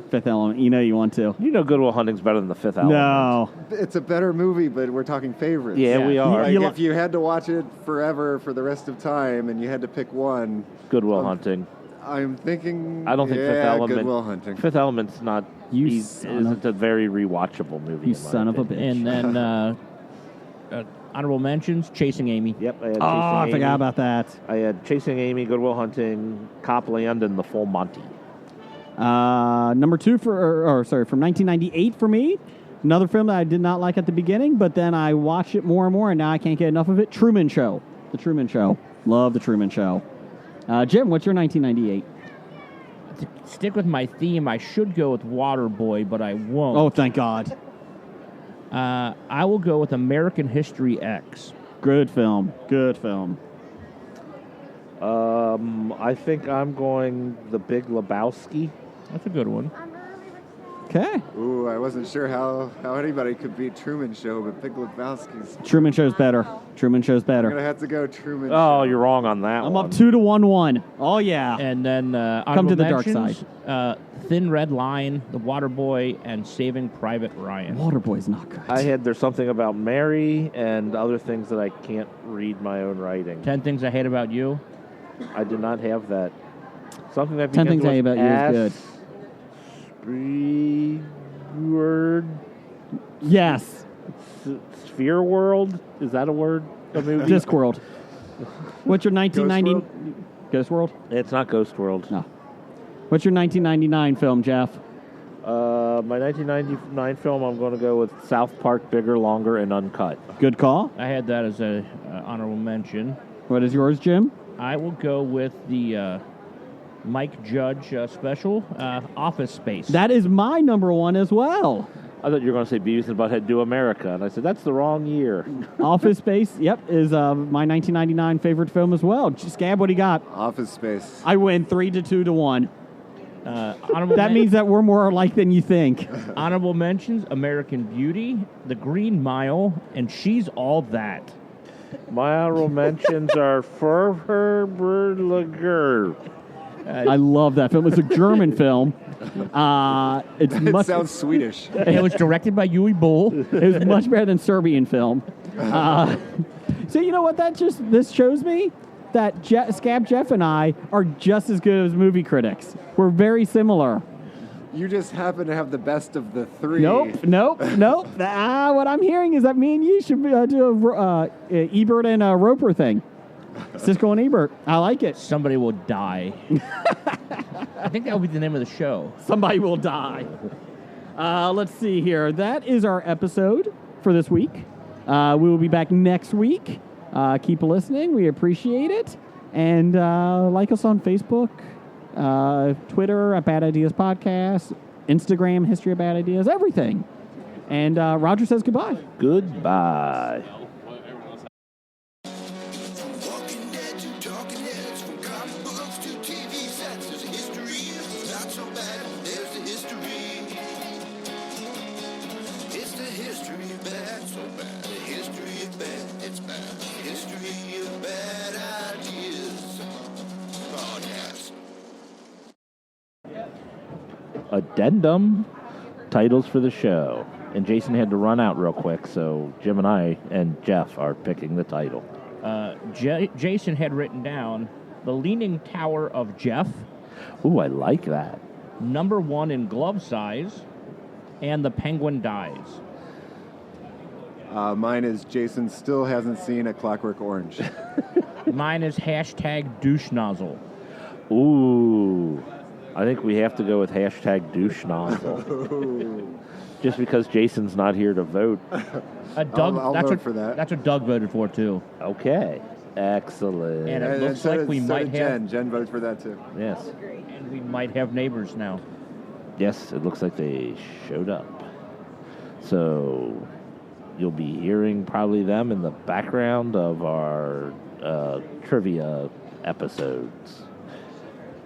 Fifth Element. You know you want to. You know Good Will Hunting's better than The Fifth Element. No. It's a better movie, but we're talking favorites. Yeah, we are. Like if you had to watch it forever for the rest of time and you had to pick one, Good Will Hunting. I'm thinking. I don't think Fifth Element. Good Will Hunting. Fifth Element's not. Isn't a very rewatchable movie. You son of a bitch. And then honorable mentions, Chasing Amy. Yep. I had Oh, I Chasing forgot Amy. about that. I had Chasing Amy, Good Will Hunting, Copland, and The Full Monty. Number two from 1998 for me. Another film that I did not like at the beginning, but then I watched it more and more, and now I can't get enough of it. Truman Show. The Truman Show. Love The Truman Show. Jim, what's your 1998? To stick with my theme, I should go with Waterboy, but I won't. Oh, thank God. I will go with American History X. Good film. Good film. I think I'm going The Big Lebowski. That's a good one. Okay. Ooh, I wasn't sure how anybody could beat Truman Show, but Big Lebowski's. Truman Show's better. Truman Show's I'm better. gonna have to go Truman Show. Oh, you're wrong on that I'm one. up 2-1-1. Oh, yeah. And then Come to the dark mentions, Thin Red Line, The Waterboy, and Saving Private Ryan. Waterboy's not good. I had There's Something About Mary and other things that I can't read my own writing. 10 Things I Hate About You. I did not have that. Something that 10 begins Things I Hate with About You is Word. Yes. Sphere World? Is that a word? A movie? Discworld. What's your 1990? Ghost World? It's not Ghost World. No. What's your 1999 film, Jeff? My 1999 film, I'm going to go with South Park, Bigger, Longer, and Uncut. Good call. I had that as a honorable mention. What is yours, Jim? I will go with the Mike Judge special, Office Space. That is my number one as well. I thought you were going to say Beavis and Butthead Do America, and I said, that's the wrong year. Office Space, yep, is my 1999 favorite film as well. Scab, what do you got? Office Space. I win 3-2-1. Honorable That means that we're more alike than you think. honorable mentions: American Beauty, The Green Mile, and She's All That. My honorable mentions are Furherberlager. I love that film. It's a German film. It's It much. sounds Swedish. It was directed by Yui Bull. It was much better than Serbian film. So you know what? This shows me that Scab Jeff and I are just as good as movie critics. We're very similar. You just happen to have the best of the three. Nope. What I'm hearing is that me and you should do a Ebert and Roper thing. Siskel and Ebert. I like it. Somebody will die. I think that would be the name of the show. Somebody will die. Let's see here. That is our episode for this week. We will be back next week. Keep listening. We appreciate it. And like us on Facebook, Twitter at Bad Ideas Podcast, Instagram, History of Bad Ideas, everything. And Roger says goodbye. Goodbye. Walking Dead to Talking Heads, from comic books to TV sets, there's a history. It's not so bad, there's the history. It's the history of bad, so bad. The history of bad, it's bad. The history of bad ideas. Podcast. Addendum. Titles for the show. And Jason had to run out real quick, so Jim and I and Jeff are picking the title. Jason had written down The Leaning Tower of Jeff, Ooh, I like that. number 1 in glove size, and The Penguin Dies. Mine is Jason still hasn't seen A Clockwork Orange. Mine is hashtag douche nozzle. Ooh, I think we have to go with hashtag douche nozzle. Just because Jason's not here to vote. Doug, I'll that's vote what, for that. That's what Doug voted for, too. Okay, excellent. And it looks like we might have... Jen. Jen voted for that too. Yes. And we might have neighbors now. Yes, it looks like they showed up. So you'll be hearing probably them in the background of our trivia episodes.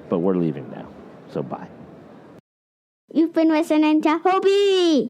But we're leaving now, so bye. You've been listening to Hobie.